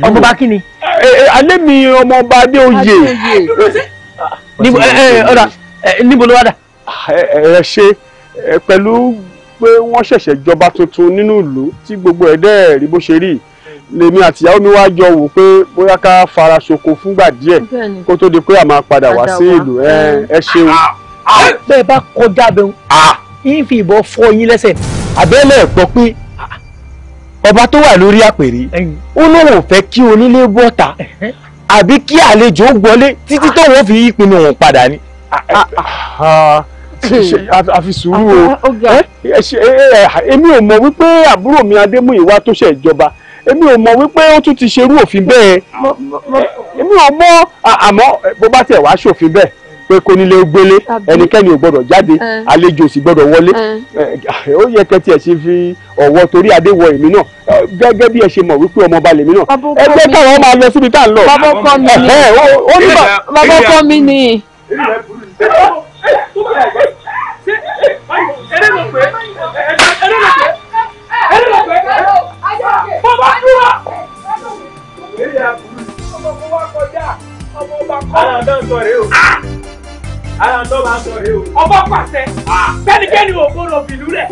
Ọmọọba kí ni? Alẹ́ mi ọmọọba Adéoyè. Níbo ló wá dà? Ẹ ṣe pẹ̀lú pé wọ́n ṣẹ̀ṣẹ̀ jọba tuntun nínú ìlú tí gbogbo ẹ̀dẹ́ rí bó ṣe rí. Lèmi àti ìyàwó mi wá jọ wò pé bóyá ká fara ṣoko fúngbà díẹ̀ kó tó di pé a máa padà wá sí ìlú. Ẹ ṣeun. Bẹ́ẹ̀ bá kọjá bẹ́ẹ̀ yín fi ìbọn fọ́ yín lẹ́sẹ̀. Àbẹ́lẹ̀ gbọ́ pé ọba tó wà lórí àpèrè ó lóun ò fẹ́ kí onílé bọ́ta àbí kí àlejò gbọ́lé títí tó wọ́n fi ìpinnu wọn padà ni. àfi sùúrù o èmi ò mọ̀ wípé àbúrò mi Adémúyìwá tó ṣe ìjọba èmi ò mọ̀ wípé ó tún ti ṣerú òfin bẹ́ẹ̀ èmi ò mọ̀ àmọ́ bó bá tẹ̀ wá ṣòfin bẹ́ẹ̀ pé kò nílé gbélé ẹnikẹ́ni ò gbọ́dọ̀ jáde àlejò sì gbọ́dọ̀ wọlé ó yẹ kẹ́tì ẹ̀ sì fi ọ̀wọ́ torí adé wọ èmi náà gẹ́gẹ́ bí ẹ ṣe mọ̀ wípé ọmọọba lèmi náà ẹ jẹ́ káwọn máa lọ síbi tá à ń lọ. bàbá ọkọ mi ni. Ọba pàṣẹ kẹ́nikẹ́ni ò gbọ́dọ̀ fìlú rẹ̀.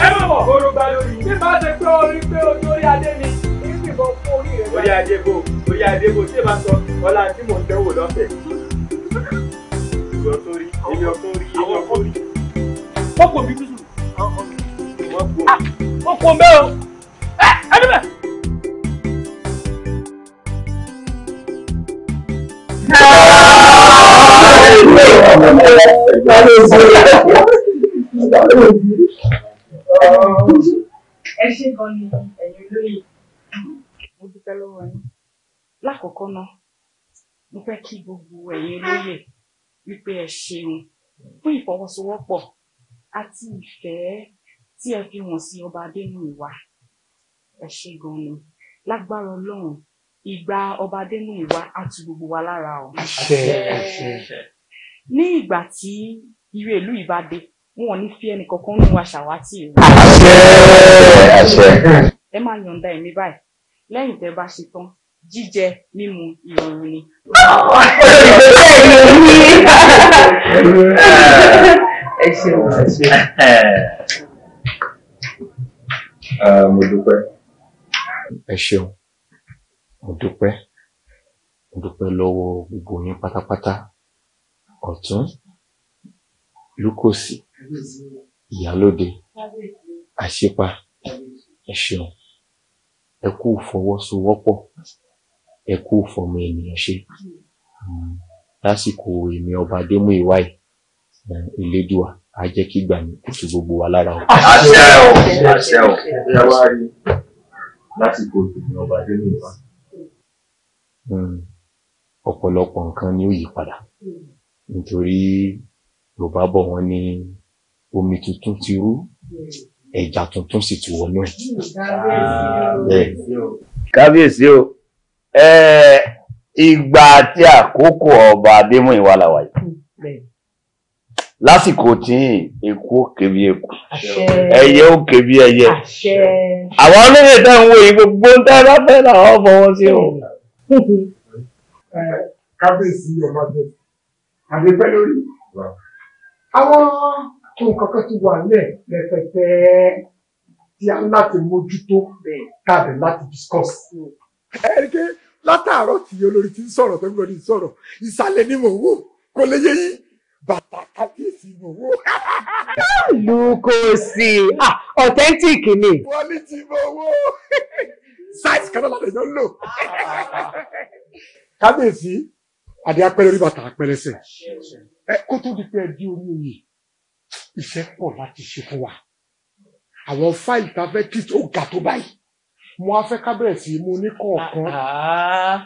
Ẹ má bọ̀ kóró gbá lórí. Bí bá ṣe pé orí pé ojú orí adé ni kí n fìbọn fún orí rẹ̀. Orí adé bò tí ẹ bá sọ ọlá tí mò ń dẹ́wò lọ́fẹ̀ẹ́. Ìgbọ́ sórí èmi ọkùn rí èmi ọkùn rí. Wọ́n kò bí tútù. Wọ́n kò mẹ́ o. Ẹ níbẹ̀. Ẹ ṣé gan ni ẹ̀yin olóyè. Mo dúpẹ́ lọ́wọ́ yín. Lákọ̀ọ́kọ́ náà, mo fẹ́ kí gbogbo ẹ̀yin olóyè wípé ẹ ṣeun fún ìfọwọ́sowọ́pọ̀ àti ìfẹ́ tí ẹ fi hàn sí ọba Adémúyìwá. Ẹ ṣé gan ni. Lágbára Ọlọ́run, ìgbà ọba Adémúyìwá á tu gbogbo wa lára o. Ní ìgbà tí irú ìlú yìí bá dé, wọn ò ní fi ẹnì kankan nínú wa ṣàwátì o. Ẹ máa yọ̀ǹda ẹ̀mí báyìí. Lẹ́yìn tẹ́ bá ṣe tán, jíjẹ mímu ìrọ̀rùn ni. Ẹ ṣeun. Mo dúpẹ́. Ẹ ṣeun. Mo dúpẹ́ lọ́wọ́ gbogbo yín pátápátá. Ọ̀tún, Lúkòsì, Ìyálóde, Àṣípa, ẹ ṣeun. ẹ kú fọwọ́sowọ́pọ̀ ẹ kú fọmọ ènìyàn ṣe lásìkò èmi ọba Adémúyìwá yìí Elédùà á jẹ́ kí gbà ní kùtù gbogbo wa lára o. àṣẹ o àṣẹ o ẹ wá rí lásìkò èmi ọba Adémúyìwá ọ̀pọ̀lọpọ̀ nǹkan ni ó yí padà nítorí Yorùbá bọ̀ wọ́n ní omi tuntun ti rú ẹja tuntun sì ti wọnú ẹ̀. kábíyèsí o ìgbà àti àkókò ọba Adémúyìwá la wà yìí lásìkò tí eku ó ké bí eku ẹyẹ ó ké bí ẹyẹ àwọn olóyè tẹ́ ń wo yìí gbogbo ń tẹ́ bá fẹ́ làwọn fọwọ́ sí o. kábíyèsí ọba jẹ àdépẹ́ lórí àwọn nǹkan kan ti wà nílẹ̀ rẹpẹtẹ tí a ń láti mójútó tàbí láti discuss. ẹ̀ríkẹ́ látàárọ̀ tí olórí ti ń sọ̀rọ̀ tó ń lọ ní sọ̀rọ̀ ìsàlẹ̀ ni mò ń wò kò lè yé yín bàtà kábíyèsí mò ń wò. Lukosi authentic ni. wọ́n ní tí mo wò size kan náà lè yọ lò. kábíyèsí adé apẹ́ lórí bàtà apẹ́ lẹ́sẹ̀ kó tó di pé ẹ di orí oyè iṣẹ́ pọ̀ láti ṣe fún wa àwọn fáìlì tá a fẹ́ tí ó ga tó báyìí mo á fẹ́ ká bẹ̀rẹ̀ sí mú ní kọ̀ọ̀kan.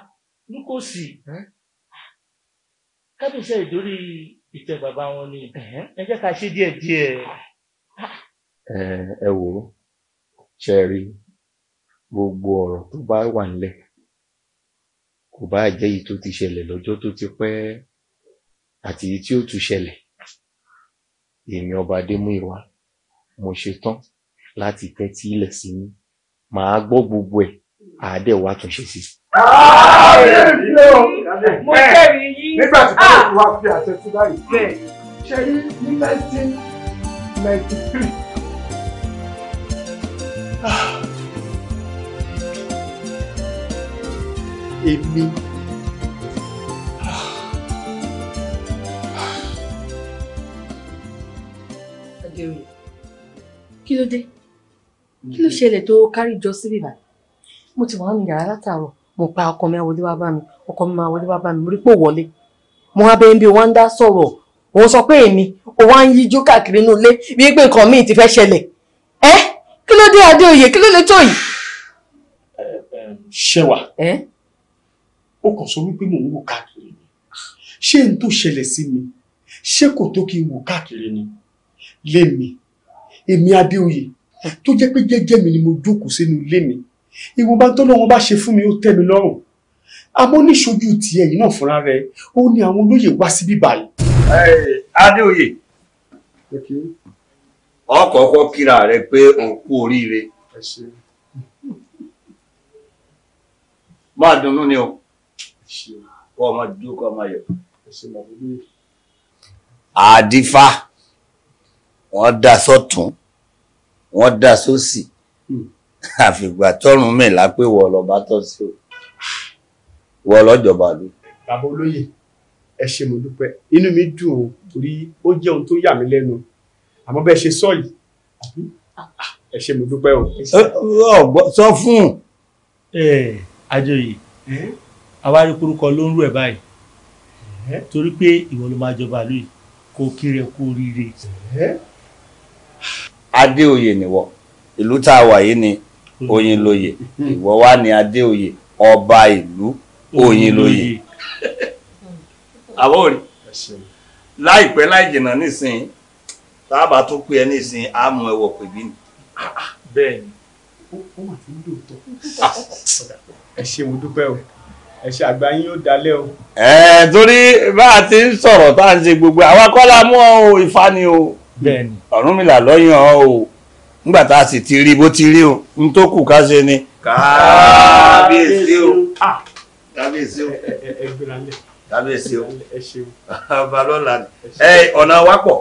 Lukosi kábíyèsí ìdórí ìtẹ́ bàbá wọn ni ẹ jẹ́ ká ṣe díẹ̀díẹ̀. ẹ wò ó ṣe rí gbogbo ọ̀rọ̀ tó bá wà nílẹ̀ kò bá jẹ́ èyí tó ti ṣẹlẹ̀ lọ́jọ́ tó ti pẹ́ àti èyí tí ó tún ṣẹlẹ̀ èmi ọba Adémúyìwá mo ṣe tán láti tẹ́tí ilẹ̀ sí mi màá gbọ́ gbogbo ẹ̀ àádẹ́wà tún ṣe sí. mo jẹ́rìí yín. nígbà tí káyọ̀ wá fi àṣẹ sí báyìí ṣe rí ní 1993. èmi Adéoyè kí ló dé kí ló ṣẹlẹ̀ tó kárí jọ síbí báyìí mo ti wà ní yàrá látàárọ̀ mo pa ọkọ mi wọlé wá bá mi ọkọ mi máa wọlé wá bá mi mo rí pò wọlé mo wá bẹ́ẹ̀ bí wọ́n ń dá sọ̀rọ̀ òun sọ pé èmi ò wá ń yíjú káàkiri inú ilé bíi pé nǹkan míì ti fẹ́ ṣẹlẹ̀ kí ló dé Adéoyè kí ló lè tó yìí. ṣẹwà ó kàn sọ wípé mò ń wò káàkiri ni ṣé n tó ṣẹlẹ̀ sí mi ṣé kò tó kí n wò káàkiri ni lémi èmi Adéoyè tó jẹ́ pé jẹ́jẹ́ mi ni mo jókòó sínú ilé mi ìwọ̀nba tó lọ́wọ́ bá ṣe fún mi ó tẹ́ mi lọ́rùn àmọ́ níṣojú tiẹ̀ yìí náà fúnra rẹ̀ ó ní àwọn olóyè wá síbí báyìí. Adéoyè ọkọ̀ọ̀kọ̀ kíra rẹ pé òun kú oríire máa dunnú ni o kọ́ ọmọ dúró kọ́ ọmọ yọ. àdífá wọ́n dá sọ́tún wọ́n dá sósì àfìgbà tọ́run mẹ́la pé wọ́n lọ bá tọ́ sí o wọ́n lọ́jọba ló. bàbá olóyè ẹ ṣé mo dúpẹ́ inú mi dùn o torí ó jẹ́ ohun tó yà mí lẹ́nu àmọ́ bẹ́ẹ̀ ṣe sọ yìí ẹ ṣé mo dúpẹ́ o. sọ fún un. Adéoyè àwárí kúrúkọ ló ń rú ẹ báyìí torí pé ìwọ ló máa jọba lóyè kó kiri ẹ kú oríire. Adéoyè nìwọ ìlú tá a wà yìí ni Oyinlóyè ìwọ wá ní Adéoyè ọba ìlú Oyinlóyè. àbọ̀ rí láìpẹ́ láì jìnnà nísìnyí tá a bá tún pè ẹ́ nísìnyí á mú ẹ wọ pèbí ni. bẹ́ẹ̀ ni ó mà ti ń dòótọ́ ẹ ṣé mo dúpẹ́ o ẹ ṣé àgbà yín ó dalẹ̀ o. torí bá a ti ń sọ̀rọ̀ tá à ń ṣe gbogbo àwa kọ́ la mú ọ Ifá ni o bẹ́ẹ̀ni Ọ̀rúnmìlà lọ́yàn o nígbà tá a sì ti rí bó ti rí o n tó kù ká ṣe ni. kábíyèsí o kábíyèsí o kábíyèsí o balọ̀la ọ̀nà wa pọ̀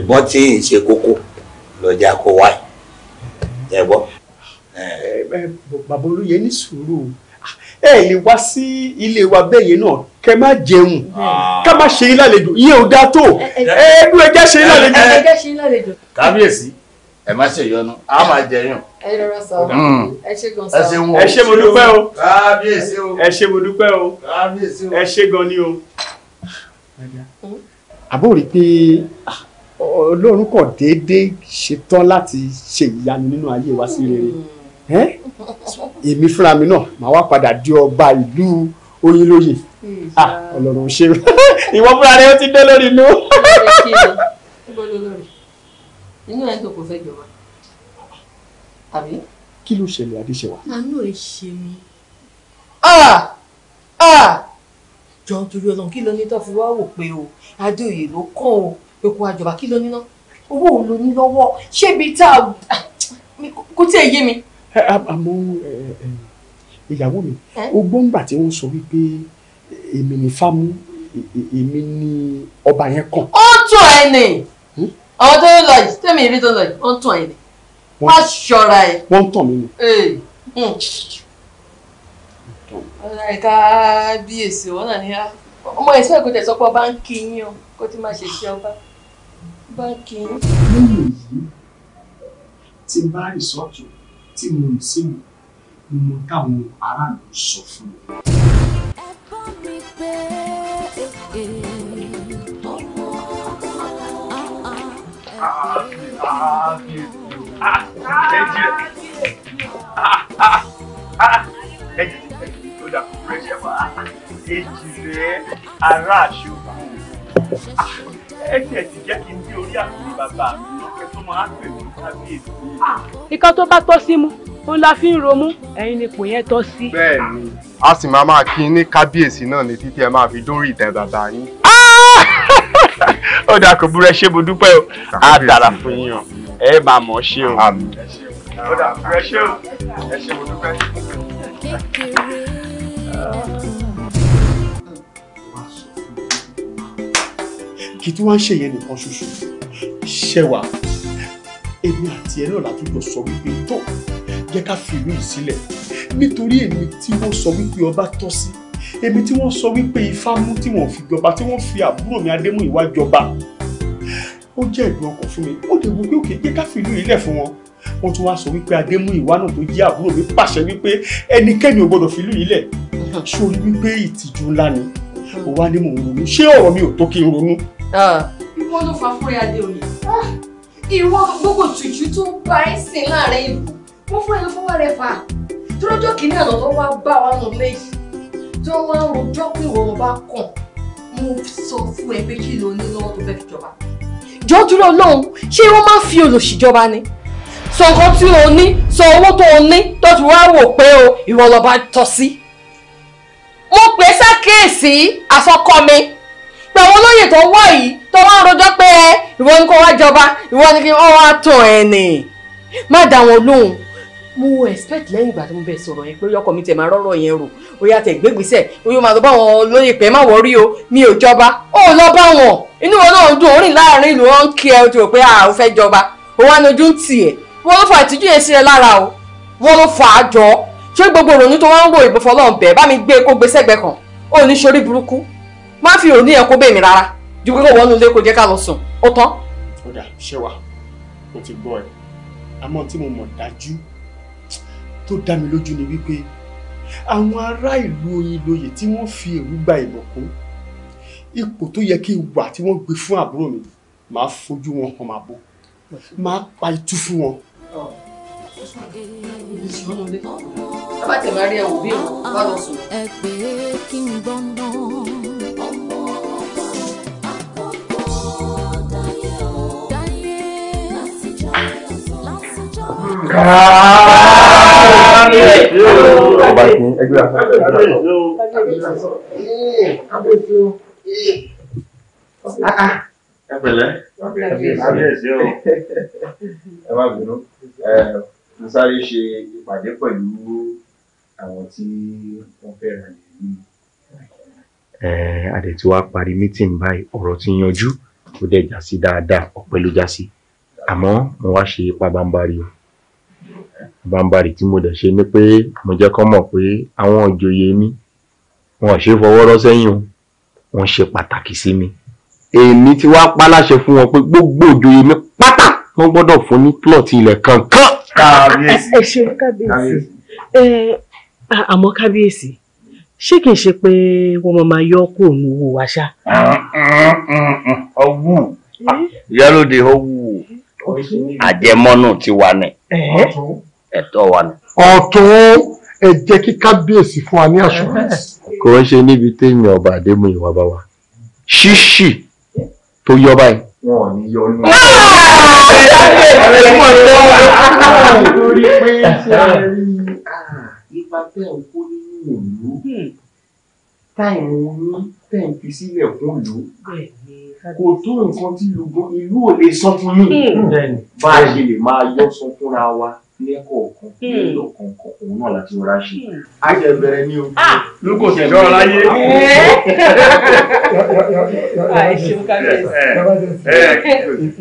bọ́n tí ì ṣe kókó lọ́jà kó wáyé ẹ gbọ́. bàbá olóyè ní sùúrù ẹ lè wá sí ilé wa bẹ́ẹ̀ yẹn náà kẹ má jẹun ká má ṣe yín lálejò ìyẹn ò dáa tó ẹdún ẹjẹ ṣe yín lálejò. kábíyèsí ẹ má ṣe yọnu a máa jẹyàn. ẹ rọra sọ ẹ ṣe gan ẹ ṣe sọ. wọn. ẹ ṣé mo dúpẹ́ o. kábíyèsí o. ẹ ṣé mo dúpẹ́ o. kábíyèsí o. ẹ ṣé gan ni o. àbó rí pé Ọlọ́run kò déédéé ṣetán láti ṣe ìyanu nínú ayé wa sí rere èmi fúnra mi náà màá wá padà di ọba ìlú Oyinlóye Ọlọ́run ṣe ìwọ fúnra rẹ ó ti dé lórí inú. inú ẹ̀ tó kò fẹ́ jọba àbí. kí ló ṣẹlẹ̀ Adéṣẹwà. àánú ẹ ṣe mí. jọ torí Ọlọ́run kí ló ní tó fi wá wò pé o Adéoyè ló kàn o pé kó àjọba kí ló ní ná owó ò ló ní lọ́wọ́ ṣébi tá a kò tí ì yé mi. àmọ́ ìyàwó mi ó gbọ́ngbà tí wọ́n sọ wípé èmi ní fámú èmi ní ọba yẹn kàn. ó tún ẹ nì àwọn tó ń lọ yìí tẹ́mi ìrí tó ń lọ yìí ó tún ẹ nì wá ṣọ́ra ẹ. wọ́n ń tàn mí nù. kábíyèsí wọn náà ní ọmọ ẹ̀sìn ẹ̀kọ́ tẹ̀sọ́ pé ọba ń kí yín o kó tí má ṣe ṣe ọba bá ń kí yín. lẹ́yìn èyí tí n bá rí sọ́ọ̀tù tí mo rìn sí mi mo táwọn aráàlú sọ fún mi. Èjìrẹ́ ará àṣùbà ẹ tiẹ̀ ti jẹ́ kí n dé orí àkùnrin bàbá mi lọ́kẹ́ tó máa ń pè ní kábíyèsí. Ìkan tó bá tọ́ sí mu òun la fi ń romú ẹ̀yin ni ipò yẹn tọ́ sí. bẹ́ẹ̀ni a sì máa kí ní kábíyèsí náà ní títí ẹ máa fi dórí ìtẹ́ bàbá yín. ó dáa kò burú ẹ ṣé mo dúpẹ́ o á dára fún yín o ẹ máa mọ̀ ṣe o. ó dáa kò burú ẹ ṣé o ẹ ṣé mo dúpẹ́. kí tí wọ́n ń ṣèyẹn nìkan ṣoṣo ṣẹwà èmi àti ẹ náà látúndọ̀ sọ wípé tó jẹ́ ká fi ìlú yìí sílẹ̀ nítorí èmi tí wọ́n sọ wípé ọba tọ́ sí èmi tí wọ́n sọ wípé ifá mú tí wọ́n fi jọba tí wọ́n fi àbúrò mi Adémúyìwá jọba ó jẹ́ ìdùn ọkàn fún mi ó lè wo pé òkè jẹ́ ká fi ìlú yìí lẹ̀ fún wọn wọ́n tún wá sọ wípé Adémúyìwá náà tó jẹ́ àbúrò mi pàṣẹ wípé ẹnikẹ́ni ò gbọdọ̀ fi ìlú yìí lẹ̀ sórí wípé ìtìjú ńlá ni ó wá ní mò ń ronú ṣé ọ̀rọ̀ mi ò tó kí n ronú. ìwọ ló fa fúnra Adéoyè ìwọ gbogbo tùjú tó ń bá ẹ sìn láàrin ìlú wọn fún ẹni fọwọ́ rẹ fà tọ́jọ́ kìíní àná tó wá bá wa nù lẹ́yìn tí wọ́n wá ń rojọ́ pé ìwọ bá kàn mo sọ fún ẹ pé kí ló ní lọ́wọ́ tó fẹ́ fi jọba. jọ dúró lóhùn ṣé wọ́n máa ń fi olòṣìjọba ni sọ nǹkan tí o ní sọ owó tó o ní tó ti wá wò pé o ìwọ lọ́ba tọ́ sí. mo pè é sákèésí àsọkọ mi pé àwọn olóyè tó wọ̀ yìí tó wá ń rojọ́ pé ìwọ ni kó wá jọba ìwọ ni kí wọ́n wá tàn ẹ́ nì má dá wọn lóhùn. mo expect lẹ́yìn ìgbà tó ń bẹ sọ̀rọ̀ yẹn pé ọkọ mi tẹ̀ máa rọ́rọ̀ yẹn rò ó yá tẹ̀ gbégbèsè ó yóò máa lọ bá wọn olóyè pé má wọrí o mi ò jọba ó lọ bá wọn inú wọn náà dùn orin láàrin ìlú wọn ń kí ẹ o ti rò pé ó fẹ́ jọba ó wá ní ojú ń tì ẹ́ wọ́n ló fa ìtìjú yẹn sí ẹ lára o wọ́n ló fà á jọ ṣé gbogbo ìrònú tó wá ń wò ìbò fọlọ́n bẹ̀ bá mi gbé kó gbé sẹ́gbẹ̀ẹ́ kan ó ní sórí burúkú má fi òní ẹ̀ kó bẹ̀ mí rárá ju pé kò wọ́n nulẹ̀ kó jẹ́ ká lọ sùn ó tán. ó dà ṣẹ́wà ó ti gbọ́ ẹ àmọ́ tí mo mọ̀ dájú tó dá mi lójú ni wípé àwọn ará ìlú Oyinlóye tí wọ́n fi èrú gba ìbùkún ipò tó yẹ kí n wà tí wọ́n gbé fún àbúrò mi máa fojú wọn hàn máa bò máa pa itú fún wọn. bá tẹ̀ máa rí ẹ̀wò bí èèwọ̀ bá lọ sùn. ẹ pé kí n gbọ́n náà. Ọba kí ẹgbẹ́ ẹpẹ̀lẹ́ kábíyèsí o. ẹ má bínú mo sáré ṣe ìpàdé pẹ̀lú àwọn tí wọ́n fẹ́ ràn yìí. A dẹ̀ ti wá parí mítìn báyìí ọ̀rọ̀ ti yanjú ó dẹ̀ já sí dáadáa ọpẹ́ ló já sí àmọ́ mo wá ṣe pabambarì o pabambarì tí mo dẹ̀ ṣe ni pé mo jẹ́ kó mọ̀ pé àwọn ìjòyè mi wọn ò ṣe fọwọ́ rọ́ sẹ́yìn o wọ́n ṣe pàtàkì sí mi èmi ti wá pa láṣẹ fún wọn pé gbogbo ìjòyè mi pátá wọ́n gbọ́dọ̀ fún ní plot ilẹ̀ kankan. kábíyèsí. ẹ ṣe kábíyèsí. Àmọ́ kábíyèsí ṣé kìí ṣe pé wọ́n máa yọ kúrò ní owó wa ṣá. ọwọ́ ìyálóde ọwọ́ àjẹmọ́nù ti wà ní ẹ̀tọ́ wa ní. ọ̀tún ẹ jẹ́ kí kábíyèsí fún wa ní assurance. kò ń ṣe níbi téèyàn ọba Adémúyìwá bá wà ṣíṣì tó yọ báyìí. wọn ò ní yọ ní. lórí pé ṣe rí ipa tẹ̀ ń kó nínú ìlú táìmù ní tẹ̀ ń fi sílẹ̀ fún ìlú kò tó nǹkan tí ìlú ò lè sọ fún yín bá a ṣe lè máa yọ sọ fúnra wa lẹ́kọ̀ọ̀kan lẹ́kọ̀ọ̀kan òun náà láti rọra ṣe. a jẹ bẹ̀rẹ̀ ní o. ló kò tẹ̀ lọ́rọ̀ láyé.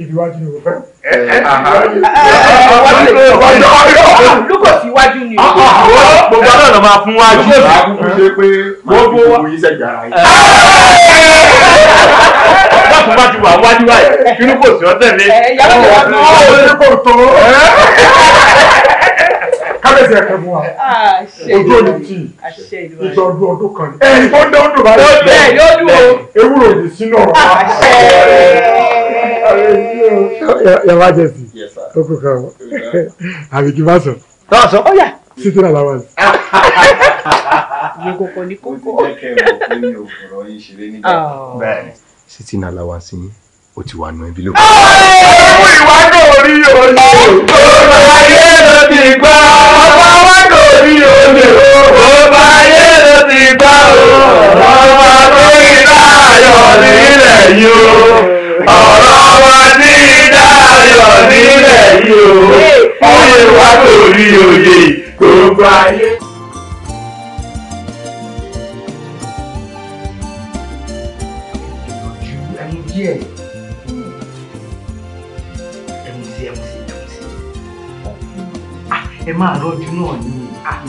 ìdíwájú ni mo fẹ́. ló kò sí iwájú ni. gbogbo náà lọ máa fún wájú. àkókò ṣe pé gbogbo yìí ṣẹ̀jà ara yìí. bákan bá ti wà wájú báyìí inú kò sí ọ̀tẹ̀ mi. yàrá mi wà ní ọ̀rọ̀ kò tó. kábíyèsí ẹ̀kẹ́ fún wa ojú òní tí ìjọ ọdún kan ní. ẹ̀yìn tó ń dé ọdún báyìí. ó bẹ́ẹ̀ ni ó dùn o. ewúro ní sínú ọ̀rọ̀ wa. yàrá jẹ̀sì ó kò kàn wọ́n àbí kí n bá sọ. tọ́sọ̀ ó yà. títí náà làwọn. iye kòkó ní kókó. ó ti jẹ́ kẹ́ ẹ̀ mọ̀ pé mi ò fọ̀rọ̀ yín ṣeré nígbà. bẹ́ẹ̀ni. Sitting allowance yín ó ti wà nù envelope. ọmọ ìwà náà rí olè. ọmọ ayé ló ti gbà. ọmọ wa kò rí olè. ọmọ ayé ló ti gbà. ọmọ tó ń dáyọ̀ nílẹ̀ yìí o. ọ̀rọ̀ wa ti dáyọ̀ nílẹ̀ yìí o. ọmọ ìwà kò rí olè. gbogbo ayé. díẹ̀ ẹ máa rọ́jú náà ní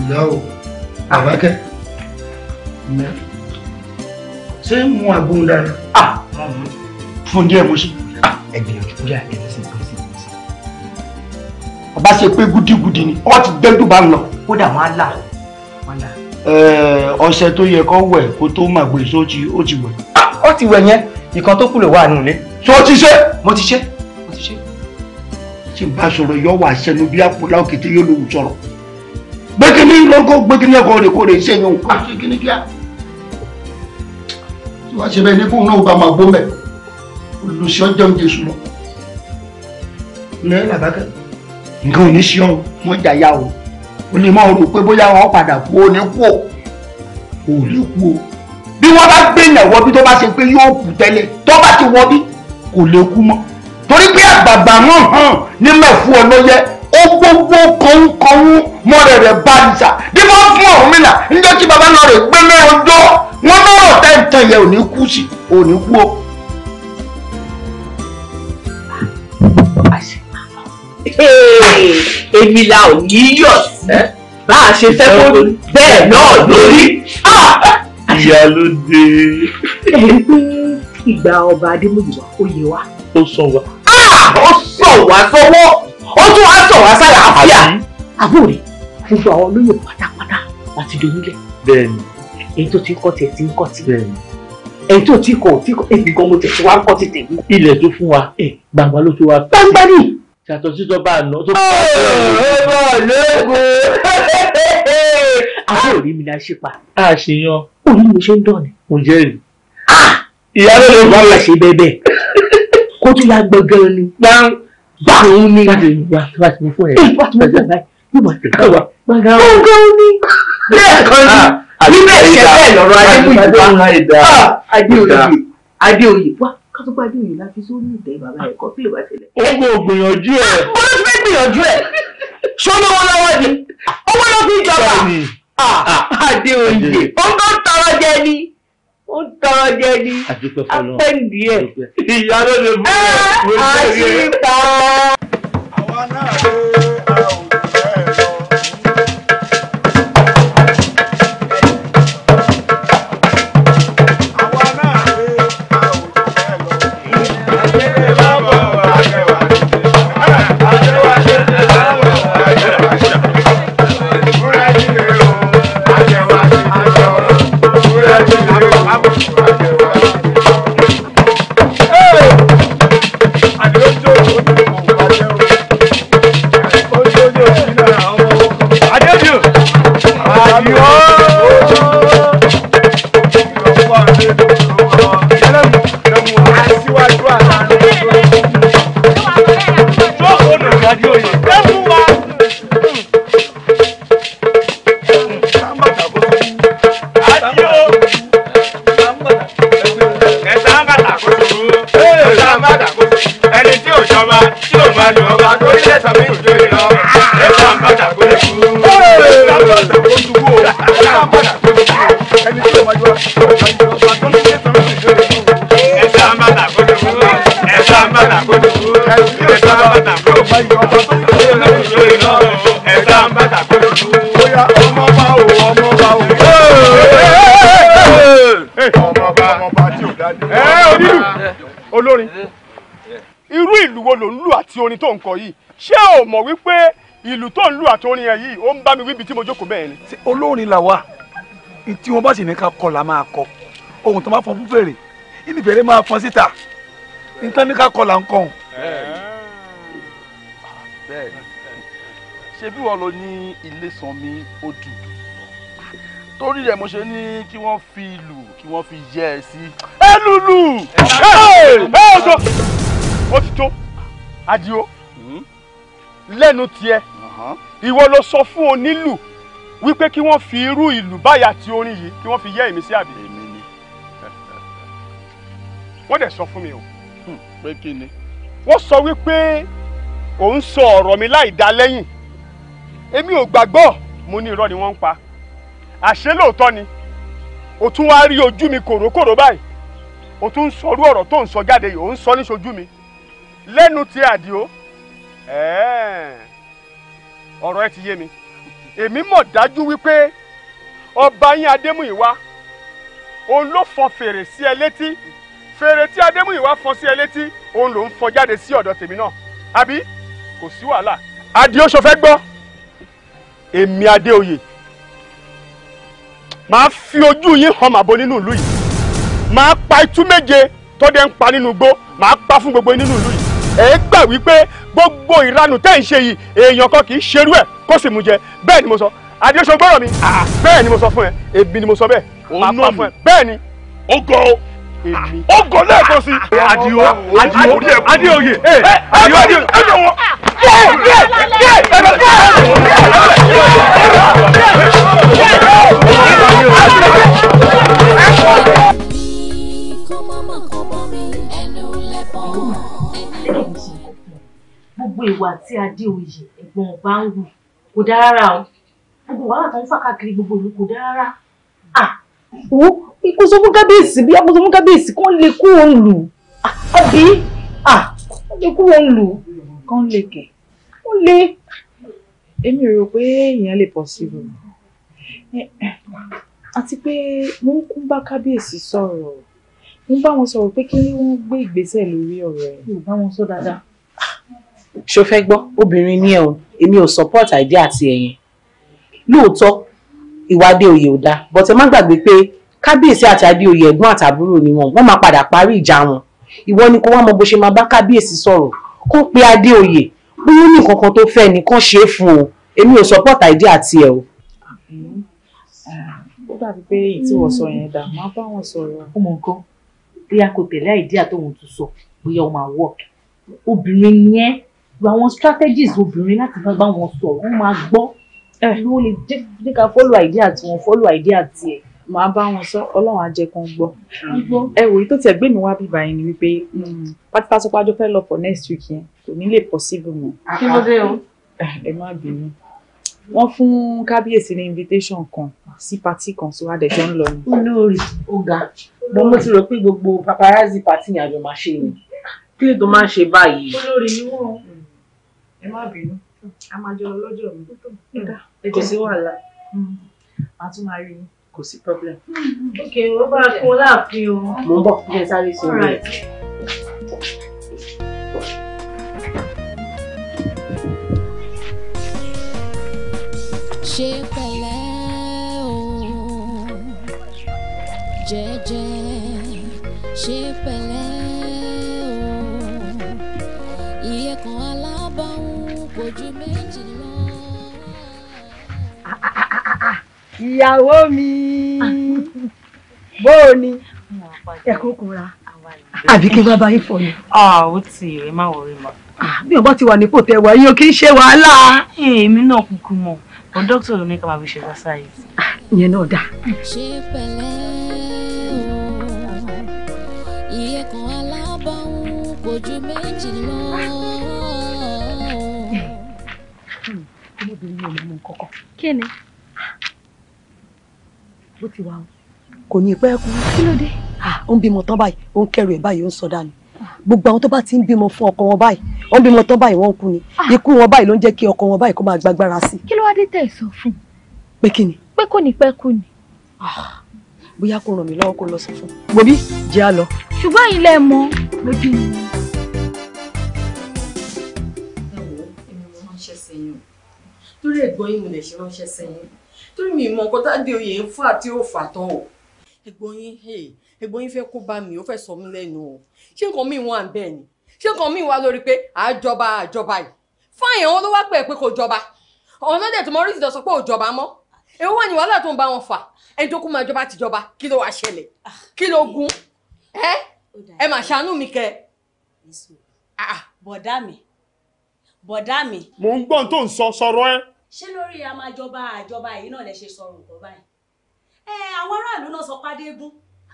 ìlà o àbákẹ́ ṣé mú agbóhùn dára fún díẹ̀ mo ṣe ẹgbìyànjú bóyá ẹ̀rọ sí nǹkan sí ọba ṣe pé gúdígúdí ni ọ ti dẹ́dù bá ń lọ kódà wọn á là ọṣẹ tó yẹ kó wẹ̀ kó tó máa gbé èso ó ti wẹ̀ ó ti wẹ̀ yẹn ìkan tó kù lè wà nù ilé. tó o ti ṣe. mo ti ṣe. tí n bá sọ̀rọ̀ yọ wà sẹ́nu bí àpòlá òkété yóò lòun sọ̀rọ̀. gbẹ́kínní lọ́gọ́ gbẹ́kínní ẹ̀kọ́ rẹ̀ kó rẹ̀ ṣe yẹn o. ṣé kíní kíá. tí wàá ṣe bẹ́ẹ̀ ní kóun náà bá máa gbó mẹ́. olùsí ọjọ́ ń jésù lọ. ilẹ̀ làbákẹ́. nǹkan ò ní sí ọ wọ́n jà ya o. o lè máa rò pé bóyá wọn padà kú o ní kú o. o ò lè kú o. bí wọ́n bá gbé yàn wọ́bí tó bá ṣe pé yóò kú tẹ́lẹ̀ tó bá ti wọ́bí kò lè kú mọ́ torí pé àgbààgbà hàn ní mẹ́fù ọlọ́yẹ ó gbogbo kọ́ńkọ́ń mọ́rẹ̀ rẹ̀ bá ní sà bí wọ́n fún Ọ̀rúnmìlà níjọ́ tí baba náà rẹ̀ gbé mẹ́rin ọjọ́ wọn lọ́rọ̀ tẹ́ǹtẹ́ǹ yẹ ò ní kú sí ò ní kú o. èmi la ò ní yọ̀ sí bá a ṣe fẹ́ kó bẹ́ẹ̀ náà lórí. Ìyálóde. ẹ̀rí pé ìgbà ọba Adémúyìwá ó yẹ wá. ó sọ wá. ó sọ wá sọ́wọ́ ó tún wá sọ wá sára àfíà. àbúrò gbogbo àwọn olóyè pátápátá láti donílẹ̀. bẹ́ẹ̀ni. èyí tó ti ń kọ́ tiẹ̀ ti ń kọ́ ti. bẹ́ẹ̀ni. èyí tó ti kọ̀ tí èmi gan mo tẹ̀sí wá ń kọ́ ti tèmi. ilẹ̀ tó fún wa gbangba ló tó wá. gbangba ni. yàtọ̀ sí tó bá àná tó. ọ̀rọ̀ lẹ́gùn. àbúrò rí mi náà ṣe pa. a ṣe yan. òní mo ṣe ń dán ni. mo jẹ́rìí. Ìyálóde wà á ṣe bẹ́ẹ̀ kó tún ya gbọ̀ngàn ni. gbàùn ni. wá ti mú fún ẹ. wá ti mú fún ẹ yóò máa tẹ̀ wá. gbọ̀ngàn ni. lẹ́ẹ̀kan ni níbẹ̀ ṣe bẹ́ẹ̀ lọ́rọ̀ Adéoyè wá ká tó bá Adéoyè láti sórí ìtẹ́ bàbá ẹ̀ kọ́ kí ló bá ṣẹlẹ̀. ó gbọ́ gbìyànjú ẹ̀. mo ló ti fẹ́ gbìyànjú ẹ̀ ṣó lówó lọ́wọ́ ni owó ló fi jọba. Adéoyè ó ń kọ́ tọrọ jẹ ni ó ń tọrọ jẹ ni apẹ́ǹdì ẹ̀. Ìyálóde fún ẹ. àṣìpa. àwa náà lé a ò bẹ́ẹ̀ lọ. àwa náà lé a ò bẹ́ẹ̀ lọ. báyìí ọba tó ń ṣe iná ẹ̀dá ń bàtà pé bóyá ọmọ bá o ọmọ bá o. ọmọba tí ò dájú. onílù olórin irú ìlú wo ló ń lù àti orin tó ń kọ yìí ṣé o mọ̀ wípé ìlú tó ń lù àti orin ẹ̀ yìí ó ń bá mi wíbi tí mo jókòó bẹ́ẹ̀ ni. olórin là wá tí wọ́n bá sì ní ká kọ la máa kọ ohun tó máa fọn fún fèrè ìní fèrè máa fọn síta nǹkan ní ká kọ là ń kọ. bẹ́ẹ̀ni ṣé bí wọn lọ ní Ilésanmí odù torí rẹ̀ mo ṣe ní kí wọ́n fi ìlù kí wọ́n fi yẹ ẹ sí. ẹ lùlù ó ti tó Àdìó lẹ́nu tiẹ̀ ìwọ ló sọ fún onílù wípé kí wọ́n fi irú ìlù báyà tí orin yìí kí wọ́n fi yẹ èmi sí àbí. èmi ni. wọ́n dẹ̀ sọ fún mi o. pé kí ni. wọ́n sọ wípé òun sọ ọ̀rọ̀ mi láì dá lẹ́yìn èmi ò gbàgbọ́ mo ní irọ́ ni wọ́n ń pa àṣé lóòótọ́ ni o tún wá rí ojú mi kòrókòró báyìí o tún ń sọrú ọ̀rọ̀ tó ń sọ jáde yìí o ń sọ níṣojú mi lẹ́nu ti Àdìó ọ̀rọ̀ ẹ ti yé mi èmi mọ̀ dájú wípé ọba yín Adémúyìwá òun ló fọn fèrè sí ẹ létí fèrè tí Adémúyìwá fọn sí ẹ létí òun ló ń fọn jáde sí ọ̀dọ̀ tèmi náà àbí kò sí wàhálà. Àdìó ṣo fẹ́ gbọ́ èmi Adéoyè máa fi ojú yín hàn màbo nínú ìlú yìí máa pa itú méje tó dé ń pa nínú igbó máa pa fún gbogbo nínú ìlú yìí ẹ gbà wípé gbogbo ìranù tẹ́ ń ṣe yìí èèyàn kan kì í ṣerú ẹ̀ kó sì mú jẹ bẹ́ẹ̀ ni mo sọ Àdìó ṣo gbọ́rọ̀ mi bẹ́ẹ̀ ni mo sọ fún ẹ èmi ni mo sọ bẹ́ẹ̀ máa pa fún ẹ bẹ́ẹ̀ ni ó gọ èmi ó gọ lẹ́ẹ̀kan sí. Àdìó Adéoyè Àdìó gbogbo ìwà tí Adéoyè ẹ̀gbọ́n ọba ń wù kò dáa rárá o gbogbo wàhálà tó ń fà káàkiri gbogbo ìlú kò dáa rárá. wo kó sọ fún kábíyèsí bí kó sọ fún kábíyèsí kó lè kú òun lù àbí ó lè kú òun lù kán lè kẹ̀ ó lé èmi rò pé èèyàn lè possible àti pé mo ń kún bá kábíyèsí sọ̀rọ̀ mo ń bá wọn sọ̀rọ̀ pé kí wọ́n gbé ìgbésẹ̀ lórí ọ̀rọ̀ ẹ̀. yóò bá wọn sọ dáadáa. ṣó fẹ́ gbọ́ obìnrin ní ẹ̀hún èmi ò support idea àti ẹ̀yìn lóòótọ́ ìwà Adéoyè ò dáa but ẹ má gbàgbé pé kábíyèsí àti Adéoyè ẹ̀gbọ́n àtàbúrò ni wọ́n máa padà parí ìjà wọn ìwọ ni kó wá mọ bó ṣe máa bá kábíyèsí sọ̀rọ̀ kó pe Adéoyè bóyá ní nǹkan kan tó fẹ́ ni kán ṣe é fún o èmi ò support idea àti ẹ̀ o. ó dàbí pé èyí tí wọ́n sọ yẹn dà máa bá wọn sọ̀rọ̀. ó mọ nǹkan bóyá kò tẹ̀lé idea tóun tún sọ bóyá ó máa work obìnrin yẹn lu àwọn strategies obìnrin láti bá wọn sọ̀rọ̀ wọ́n máa gbọ́ ló lè jẹ́ ká follow idea tí wọ́n follow idea tiẹ̀. màá bá wọn sọ Ọlọ́run á jẹ́ kán gbọ́. ẹ wò yìí tó tiẹ̀ gbé mi wá bíbá yẹn ni wípé pátápátá pájọ fẹ́ lọ for next week yẹn kò ní lè possible mọ́. kí ló dé o. ẹ má bínú wọ́n fún kábíyèsí ní invitation kan sí party kan tí wàá dẹjọ́ ń lọ ni. olórí ó ga mo ti rò pé gbogbo paparazzi party ni àjọ máa ṣe ni kí ló tó máa ń ṣe báyìí. olórí ni wọ́n ẹ má bínú a máa jọ lọ lọ́jọ́ mi. kò sí wàhálà a tún máa rí i. kò sí problem. ok ó bá a kó láàfin o. mo ń bọ̀ bí ẹ sáré sí i. ṣe pẹ̀lẹ́ o jẹ́jẹ́ ṣe pẹ̀lẹ́ o iye kan alábàáhùn kò ju méjì lọ. ìyàwó mi bóò ni ẹ kúkú ra àbí kí n bá bá yín fọ ni. ó ti rè má wọrí mọ́. bí ọba ti wà nípò tẹwàá yín o kì í ṣe wàhálà. èmi náà kúkú mọ̀ ọ dókítà ló ní ká máa fi ṣe exercise. ìyẹn náà dà. ṣe pẹ̀lẹ́ o iye kan alábàáhùn kò ju méjì lọ. ọmọbìnrin yóò mọ kọkọ. kí ni. bó ti wà o kò ní pẹ́ kú. kí ló dé. ó ń bímọ tán báyìí ó ń kẹrù ẹ̀ báyìí ó ń sọ dànù gbogbo àwọn tó bá ti ń bímọ fún ọkọ wọn báyìí wọ́n bímọ tán báyìí wọ́n kú ni ikú wọn báyìí ló ń jẹ́ kí ọkọ wọn báyìí kó máa gbàgbára sí. kí ló wá dé tẹ̀ sọ fún. pé kí ni. pé kò ní pẹ́ kú ni. bóyá kó ràn mí lọ́wọ́ kó lọ sọ fún un. gbòbí jẹ́ á lọ. ṣùgbọ́n ilé mọ lójú mi. torí ẹ̀gbọ́n yín mo lè ṣe ránṣẹ́ sẹ́yìn torí mi mọ nǹkan táde oyè ń fà tí ó fà tán o. ẹ̀gbọ́n yín fẹ́ kó bá mi ó fẹ́ sọ mí lẹ́nu o ṣé nǹkan míì wà bẹ́ẹ̀ ni ṣé nǹkan míì wà lórí pé àjọba yìí fáyẹn wọn ló wá pẹ̀ pé kò jọba ọ̀hún lọ́dẹ̀ tó mọ orí ìdọ̀sọ pé ò jọba mọ́ èwo wà ní wàhálà tó ń bá wọn fà ẹni tó kú máa jọba ti jọba kí ló wá ṣẹlẹ̀ kí ló gún ẹ mà ṣàánú mi kẹ. bọ̀dá mi. mò ń gbọ́n tó ń sọ̀rọ̀ ẹ. ṣé lórí àjọba yìí náà lẹ ṣe sọ̀rọ̀ nǹkan báyìí. àwọn aráàlú náà sọ pàdé eégún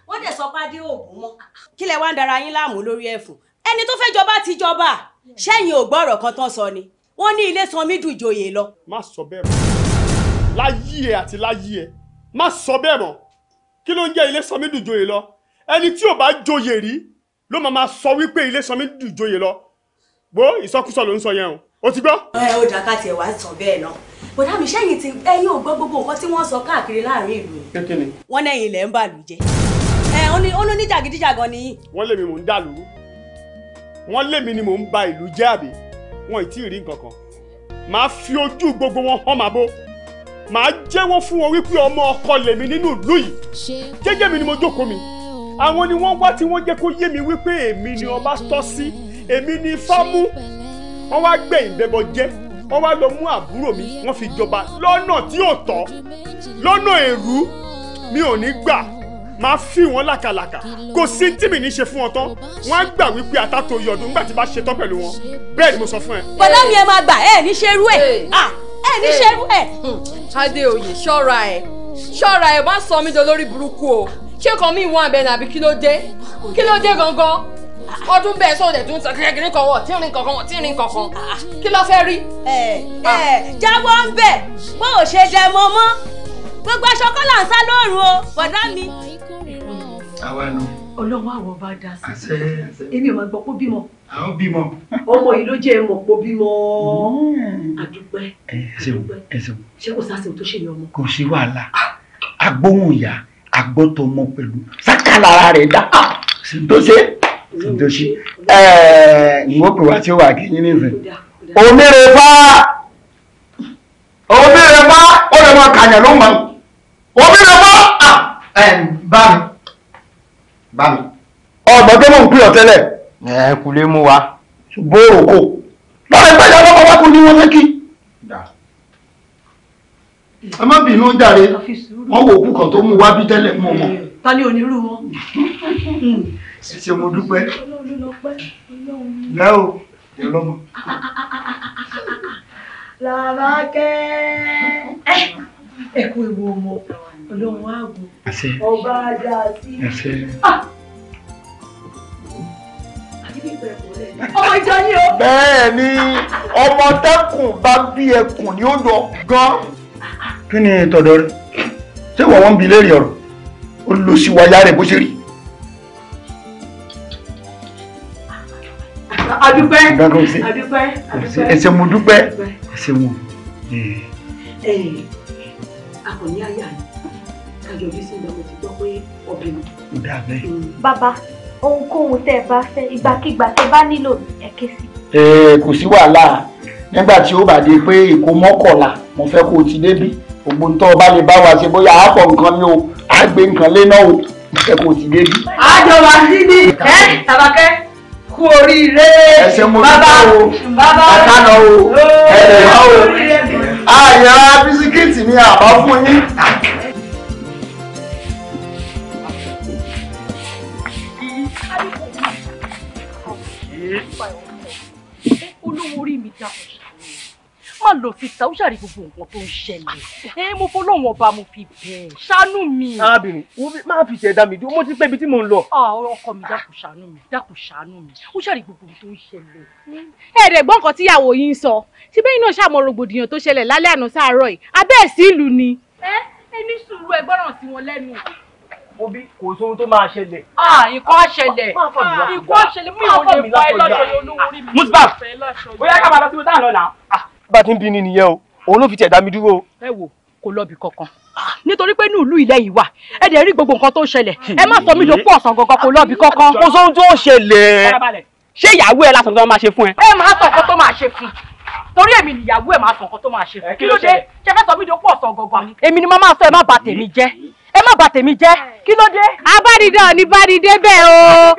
wọ́n dẹ̀ sọ pàdé òògùn mọ́. kí lẹ wá ń dara yín láàmú lórí ẹ̀fọ́ ẹni tó fẹ́ jọba ti jọba ṣẹ́yìn ò gbọ́ ọ̀rọ̀ kan tán sọ ni wọ́n ní ilé sanmi dùn joyè lọ. má sọ bẹ́ẹ̀ mọ́ láyé ẹ àti láyé ẹ má sọ bẹ́ẹ̀ mọ́ kí ló ń jẹ́ ilé sanmi dùn joyè lọ ẹni tí ò bá joyè rí ló máa sọ wípé ilé sanmi dùn joyè lọ gbó ìsọkúsọ ló ń sọ yẹn o ti gbọ́. ó dàka tiẹ̀ wá sọ bẹ́ẹ̀ náà bọ̀dá mi ṣẹ́yìn tí ẹ̀yin ò gbọ́ gbogbo nǹkan tí wọ́n sọ káàkiri láàrin ìlú ni. kékeré. wọ́n lẹ́yìn ilẹ̀ ń bàlù jẹ́ ó ní jàgídíjàgan nìyí. wọ́n lé mi mò ń dà lóru wọ́n lé mi ni mò ń ba ìlú jẹ́ àbí wọn ì tí ì rí nǹkan kan màá fi ojú gbogbo wọn hàn máa bó màá jẹ́wọ́ fún wọn wípé ọmọ ọkọ lèmi nínú ìlú yìí jẹ́jẹ́ mi ni mo jókòó mi àwọn ni wọ́n wá tí wọ́n jẹ́ kó yé mi wípé èmi ni ọba tọ́ sí èmi ni ifá mú wọ́n wá gbẹ̀yìn bẹ́bọ jẹ́ wọ́n wá lọ mú àbúrò mi wọ́n fi jọba lọ́nà tí ò tọ́ lọ́nà èrú mi ò ní gbà máa fi wọn lákàlàkà kò sí tí mi ní ṣe fún wọn tán wọn á gbà wípé àtàtò yọdún nígbà tí bá ṣe tán pẹ̀lú wọn bẹ́ẹ̀ ni mo sọ fún ẹ. bọ́dá mi ẹ máa gbà ẹ ní ṣerú ẹ ẹ ní ṣerú ẹ. Adéoyè ṣọ́ra ẹ má sọ mí dolórí burúkú o ṣé kan mi wọ́n abẹ nàbí kí ló dé gangan ọdún bẹ́ẹ̀ sọ̀rọ̀ tún sọ kékeré kan wọ̀ tí ń rìn kankan kí ló fẹ́ rí. jáwọ́ ń bẹ̀ bó o ṣe dẹ mọ́ mọ́ gbogbo aṣọ kọ́là ń sá lóòrùn o bọ̀dá mi. àwa nù. ọlọ́wọ́ àwọ̀ bá dá sí. àṣẹ. èmi ò máa gbọ́ pé bímọ. àwọn bímọ. ọmọ yìí ló jẹ́ mọ̀ pé bímọ. àdúpẹ́. ẹ ṣeun. ṣé kò sáà sí ohun tó ṣe ní ọmọ. kò sí wàhálà agbóhùn ìyá agbọ́tọ̀ ọmọ pẹ̀lú sákàlà ara rẹ̀ dá sí tó ṣe ìwọ pè wá tí ó wà kí yín nísìnyí. òmìnira ó lè máa kàyàn ló mọ òmìnira bá mi ọgbọ́n tó mọ̀ ń pè ọ́ tẹ́lẹ̀ ẹ kò lè mú wa ṣùgbọ́n òkò lọ́wọ́ ẹgbẹ́ ìyá lọ́wọ́ wá kó ní wọ́n fẹ́ kí. ẹ má bínú jàre wọ́n wò òkú kan tó mú wá bí tẹ́lẹ̀ mú ọmọ. ta ni onírú wọn. ẹ ṣe mo dúpẹ́ lẹ́ o ẹ lọ́mọ. Làbákẹ́ ẹ kú ewu ọmọ ọlọ́run ààbò ọba ajá sí. ọmọ ìjọ ni o. bẹ́ẹ̀ ni ọmọ tẹ́kùn bá bí ẹkùn ni ó yọ gan. kí ni tọ̀dọ̀ rẹ ṣé wọ́n ń bi léèrè ọ̀rọ̀ ó lọ sí wáyà rẹ̀ bó ṣe rí. adúpẹ́ ẹsẹ̀ mo dúpẹ́ ẹsẹ̀ mo. akọni ayá ni kájọ bí sí ìgbàgbọ́ ti gbọ́ pé ọbẹ̀ mi. ó dà bẹ́ẹ̀. bàbá ohunkóhun tẹ́ ẹ bá fẹ́ ìgbàkigbà tẹ́ bá nílò ẹ ké sí. kò sí wàhálà nígbà tí ó bá di pé èkó mọ́kànlá mo fẹ́ kó o ti débí gbogbo ń tọ́ ọ bá lè bá wa ṣe bóyá àá pọ̀ nǹkan mi o àá gbé nǹkan lé náà o mo fẹ́ kó o ti débí. àjọ wa sí ní Làbákẹ́ kú oríire bàbá àkànà o ẹ̀rẹ̀ o àyà bisikíìtì ni àbá fún yín. olówó orí mi dákun má lọ fi ta ó ṣàrí gbogbo nǹkan tó ń ṣẹlẹ̀ mo fọlọ́wọ́n ọba mo fi bẹ̀ ẹ́ ṣàánú mi. arábìnrin má fi tiẹ̀ dá mi dúró mo ti pẹ́ ibi tí mò ń lọ. ọkọ mi dákun ṣàánú mi ó ṣàrí gbogbo nǹkan tó ń ṣẹlẹ̀. ẹ̀ẹ́dẹ̀ gbọ́n nǹkan tíyàwó yín ń sọ tí bẹ́ẹ̀ náà ṣàmọ̀ rògbòdìyàn tó ṣẹlẹ̀ lálẹ́ àná sáàárọ̀ yìí abẹ́ ẹ̀ sí ìlú ni. ẹ ní sùúrù ẹ gbọ́ràn sí wọn lẹ́nu Obi kò sóhun tó máa ṣẹlẹ̀. Nǹkan á ṣẹlẹ̀. Nǹkan á ṣẹlẹ̀ mi ò lè fọ ẹ lọ́jọ́ olówó rí mi. Musbah bóyá ká máa lọ síbi táwọn lọ náà. bá ti ń bí ni nìyẹn o òun ló fi tiẹ̀ dá mi dúró. Ẹ wò kò lọ́bì kankan nítorí pé ní ìlú ilẹ̀ yìí wà ẹ dẹ̀ rí gbogbo nǹkan tó ń ṣẹlẹ̀ ẹ má sọ mí ló pọ̀ ọ̀sán gangan kò lọ́bì kankan. kò sóhun tó ṣẹlẹ̀ ṣé ìyàwó ẹ lásán tó máa ṣe fún ẹ. Ẹ máa sọ nǹkan tó máa ṣe fún torí èmi nìyàwó ẹ máa sọ nǹkan tó máa ṣe fún. Kí ló dé ṣe fẹ́ sọ mí ló pọ̀ ọ̀sán gangan èmi ni màmá sọ ẹ má bà tèmi jẹ́ ẹ má bà tèmi jẹ́ kí ló dé. Abádidán ní bádidé bẹ́ẹ̀ o.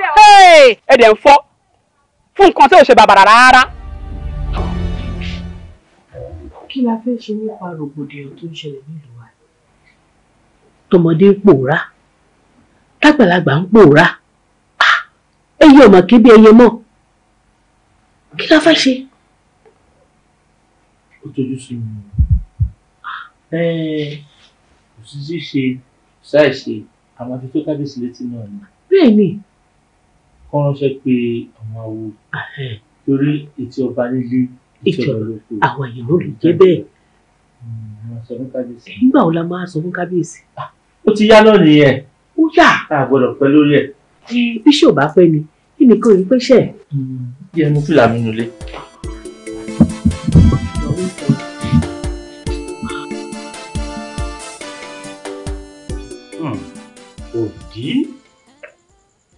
Ẹ dẹ̀ ń fọ́ fún nǹkan tí ò ṣe bàbàrà rárá. Kí la fẹ́ ṣe nípa rògbòdìyàn tó ń ṣẹlẹ̀ nílùú wa? Tọmọdé ń pòórá, tágbàlagbà ń pòórá, ẹyẹ ọmọ kébí ẹyẹ mọ́. Kí la fẹ́ ṣe? Ó tójú sí mi. Kò sí ṣíṣe ṣáìṣe àwọn afi tó kábíyèsí létí náà ni. Bẹ́ẹ̀ni. Kọ́ ránṣẹ́ pé àwọn awo torí etí ọba nílé àwọn èèyàn ló lè jẹ́ bẹ́ẹ̀. Nígbà wo la máa sọ fún kábíyèsí? Ó ti yá náà nìyẹn. Ó yá. A gbọ́dọ̀ pẹ́ lórí ẹ̀. Bíṣọ̀ bá pẹ́ ni kí ni kò ní pẹ́ṣẹ̀. Bí ẹnu fìlà mi nulẹ̀.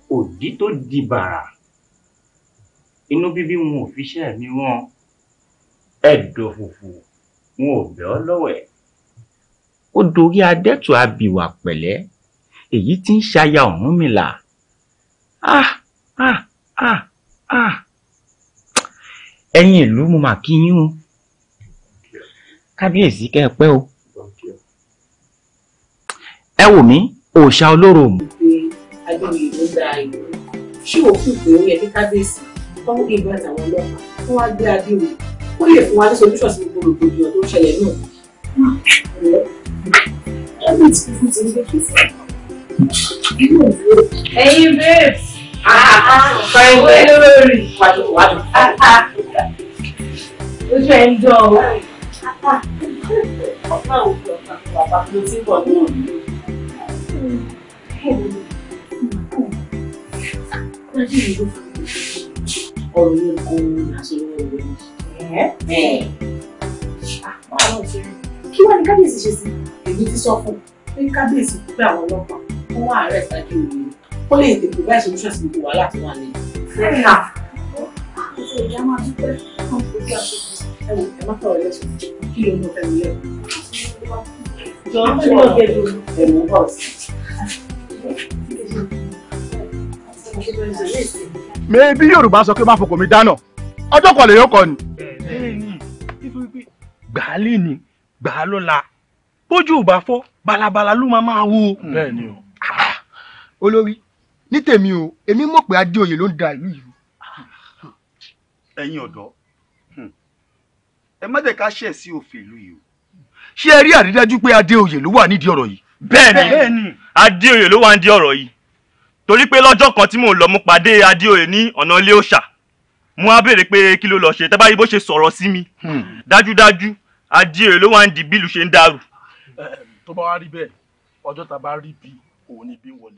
Òdí tó di bàrà inú bíbí wọn ò fiṣẹ́ mi wọn ẹ̀dọ̀ fùfù wọn ò bẹ̀ ọ́ lọ́wẹ̀ ó dorí adẹ́tù abìwà pẹ̀lẹ́ èyí tí ń ṣaya Ọ̀rúnmìlà ẹ̀yin ìlú mo mà kí yín o kábíyèsí kẹ́ ẹ pẹ́ o ẹ wò mí òòṣà olóró mu. Adéoyè ló gba ìlú ṣé òkú pé ó yẹ kí kábíyèsí tọ́wọ́ kí ìgbà àtàwọn ọlọ́pàá wọ́n wá gbé Adéoyè ó lè fún wa ní solution sí gbogbo rògbòdìyàn tó ń ṣẹlẹ̀ náà. Ẹ̀yin babes. Fine lórí. Ojú ẹ̀ ń dán o. Bàbá tó ti bọ̀ náà. Ọ̀rọ̀ yẹn kò lásìrò ọ̀rọ̀ yìí. Kí wá ní kábíyèsí ṣe sí? Èmi ti sọ fún pé kábíyèsí pé àwọn ọlọ́pàá wọ́n wá arrest Adéoyè ó lè tètè bá ìṣòro sí gbogbo wàhálà tó wà lẹ́yìn. Ẹ má fọwọ́ lẹ́sùn kí ló ń lọ fẹ́ mi lẹ́kọ̀ọ́. Jọ̀ọ́ kí ló gbé dùn ẹ̀rù bọ̀ sí. Bí Yorùbá sọ pé má fọkàn mi dáná ọjọ́ kan lè yọkọ ni. Gbàálì ni gbàá lọ́la bójú ò bá fọ́ balabala ló máa wo. Bẹ́ẹ̀ni o. Olórí ní tèmi o èmi mọ̀ pé Adéoyè ló ń da ìlú yìí. Ẹ̀yin ọ̀dọ́ ẹ má jẹ́ ká ṣẹ̀ sí òfin ìlú yìí o. Ṣé ẹ rí àrídájú pé Adéoyè ló wà nídìí ọ̀rọ̀ yìí? Bẹ́ẹ̀ni Adéoyè ló wà nídìí ọ̀rọ̀ yìí torí pé lọ́jọ́ kan tí mò ń lọ mo pàdé Adéoyè ní ọ̀nà ilé òòṣà mo á béèrè pé kí ló lọ ṣe tẹ́ bá rí bó ṣe sọ̀rọ̀ sí mi dájúdájú Adéoyè ló wà ń di bílù ṣe ń dàrú. Tó bá wá rí bẹ́ẹ̀ ọjọ́ tá a bá rí bí òun ni bí wọlé.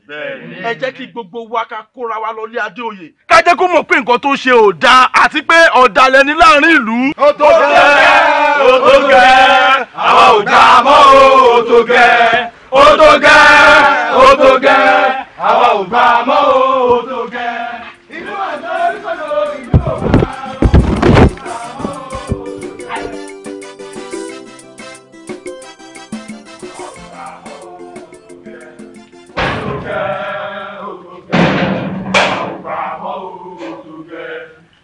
Ẹ jẹ́ kí gbogbo wa ká kóra wa lọ lé Adéoyè ká jẹ́ kó mọ̀ pé nǹkan tó ṣe ò dáa àti pé ọ̀dàlẹ̀ ni láàrin ìlú. Ó tó gẹ́ ó tó gẹ́ àwa ò já mọ́ ó tó gẹ́ ó tó gẹ́ ó tó gẹ́ àwa ò gbà mọ́ ó tó gẹ́. Ìlú àjọ oríkọ̀dọ̀ ìlú òkú.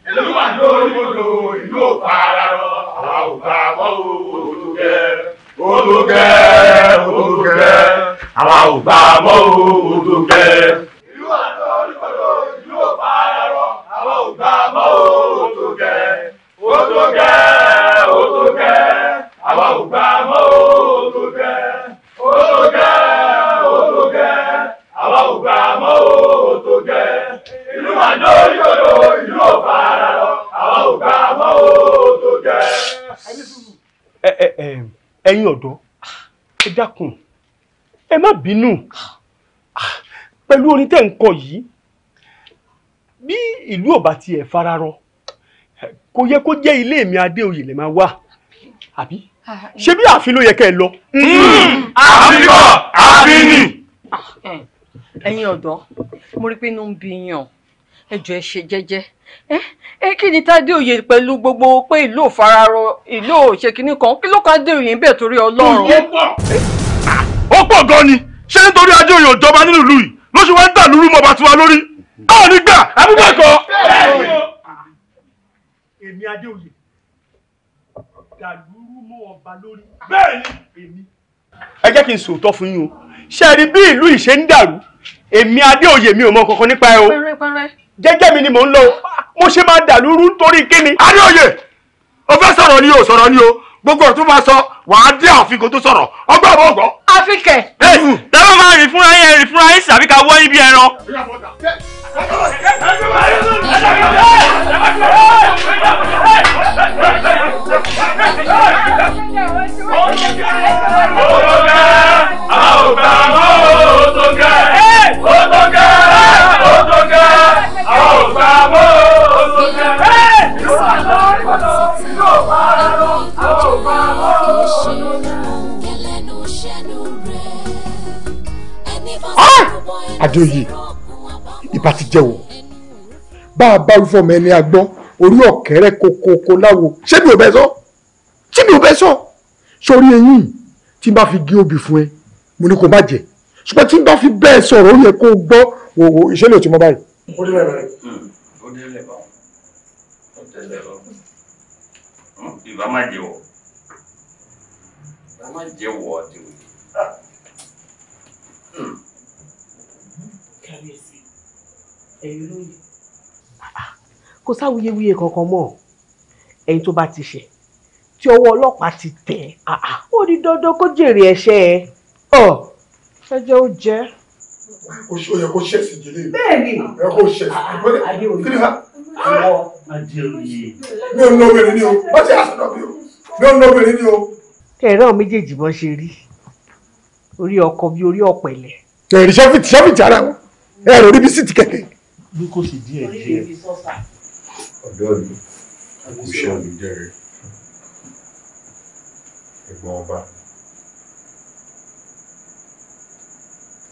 Ìlú àjọ oríkọ̀dọ̀ ìlú òkú ara rọ àwa ò gbà mọ́ ó tó gẹ́ ó tó gẹ́ ó tó gẹ́ àwa ò gbà mọ́ ó tó gẹ́. Ìlú àjọ oríkọ̀dọ̀ ìlú òkú ara rọ àwa ò gbà mọ́ ó tó gẹ́ ó tó gẹ́ ó tó gẹ́ àwa ò gbà mọ́ ó tó gẹ́ ó tó gẹ́ ó tó gẹ́ àwa ò gbà mọ́ ó tó gẹ́. Ìlú àjọ oríkọ̀dọ̀ ìlú òkú ara rọ àwa ò gbà mọ́ ó tó gẹ́. Ẹ̀yin ọ̀dọ́ ẹ dákun ẹ má bínú pẹ̀lú orin tẹ́ ń kọ yìí bí ìlú ò bá tiẹ̀ fararọ kò yẹ kó jẹ́ ilé mi Adéoyè lè máa wà àbí ṣé bí ààfin ló yẹ kẹ́ ẹ lọ. ààfin kọ́ ààfin ni. ẹ̀yin ọ̀dọ́ mo rí pé inú ń bí yàn ẹ jọ̀ọ́ ẹ ṣe jẹ́jẹ́ ẹ kí ni Tádéoyè pẹ̀lú gbogbo pé ìlú ò fararọ ìlú ò ṣe kinní kan kí ló ká Adéoyè ń bẹ̀ torí Ọlọ́run. ó pọ̀ gan ni ṣé nítorí Adéoyè ò jọba nínú ìlú yìí ló ṣe wá ń dà lórí mọba tiwa lórí àwọn nígbà abúgbàkọ. èmi Adéoyè dàlúrú mọ́ ọba lórí. bẹ́ẹ̀ni èmi. ẹ jẹ́ kí n sòótọ́ fún yín o ṣe rí bí ìlú yìí ṣe ń dàrú èmi Adéoyè mi ò mọ kankan nípa ẹ o jẹ́jẹ́ mi ni mò ń lọ mo ṣe máa dàlúrú torí kíni. Adéoyè o fẹ́ sọ̀rọ̀ ni o sọ̀rọ̀ ni o gbogbo ọ̀tún máa sọ wàá dé ààfin kó tó sọ̀rọ̀ ọgbà àbọ̀ ọgbọ́. ààfin kẹ̀. tẹ́lẹ̀ máa rìn fúnra yín sàbí ká wọ́ yín bí ẹran. Adéoyè ìbá ti jẹ́ wò bá a bá wífọ́ mẹ́ni agbọ́n orí ọ̀kẹ́rẹ́ kokoko láwo ṣé mi ò bẹ́ sọ tí mi ò bẹ́ sọ sórí eyín tí n bá fi gé obì fún ẹ mo ní kó má jẹ ṣùgbọ́n tí n bá fi bẹ́ẹ̀ sọ̀rọ̀ ó yẹ kó o gbọ́ wò ìṣẹ̀lẹ̀ ò ti mọ báyìí. ó dé lẹ́bàá ó dé lẹ́bàá ó dé lẹ́bàá ìbá má jẹ wọ ìbá má jẹ wọ Adéoyè. Kábíyèsí ẹ̀yin lóye kò sáwuyewuye kankan mọ́ ẹ̀yin tó bá ti ṣẹ̀ tí ọwọ́ ọlọ́pàá ti tẹ̀ ó di dandan kó jèrè ẹ̀ṣẹ̀ ẹ̀ ẹjẹ́ ó jẹ́. ó yẹ kó ṣẹ̀ sí jẹ́lẹ̀. bẹ́ẹ̀ni ẹ kó ṣẹ̀ sí Adéoyè kí ni ha. Adéoyè. mi ò ń lọ obìnrin ni o wọ́n ti àṣàdọ̀ mi o mi ò ń lọ obìnrin ni o. kẹ̀rẹ́ àwọn méjèèjì bọ́ ṣe rí orí ọkọ bí orí ọ̀pẹ̀lẹ̀. ẹ̀rí ṣẹ́fìtì ara wọn ẹ̀rọ orí bí sì ti kẹ̀kẹ́. bí kò sì díẹ̀ díẹ̀. ọ̀dọ́ mi àkùṣe mi jẹ́rìí ẹ̀gbọ́n ọba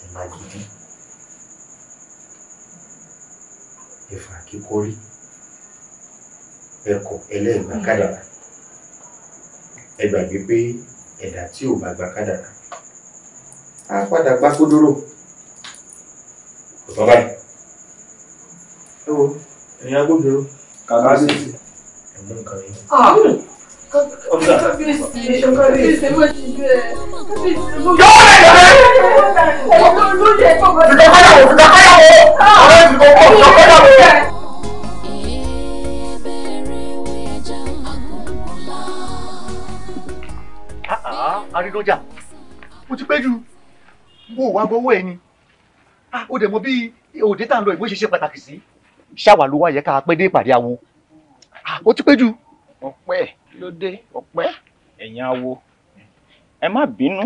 ẹ̀mà gidi ẹ̀fà kíkórí ẹ̀kọ́ ẹlẹ́gbàá kádàrá ẹ gbàgbé pé ẹ̀dá tí ò bá gba kádàrá á padà gbá kódóró ọ̀tọ̀ báyìí. ẹ wo ẹ̀yin agbófinró kábíyèsí ẹ̀mú nǹkan yìí. kábíyèsí má ti bẹ́ẹ̀ kábíyèsí mo. Arídọ́jà mo ti pẹ́ jù bó wá gbowó ẹ ni ó dẹ̀ mọ̀ bí òde tá à ń lọ ìbò ṣe ṣe pàtàkì sí ṣáwà ló wá yẹ ká pẹ́ dé ìpàdé awo ó ti pẹ́ jù. ọpẹ́ ló dé ọpẹ́ ẹ̀yin awo ẹ má bínú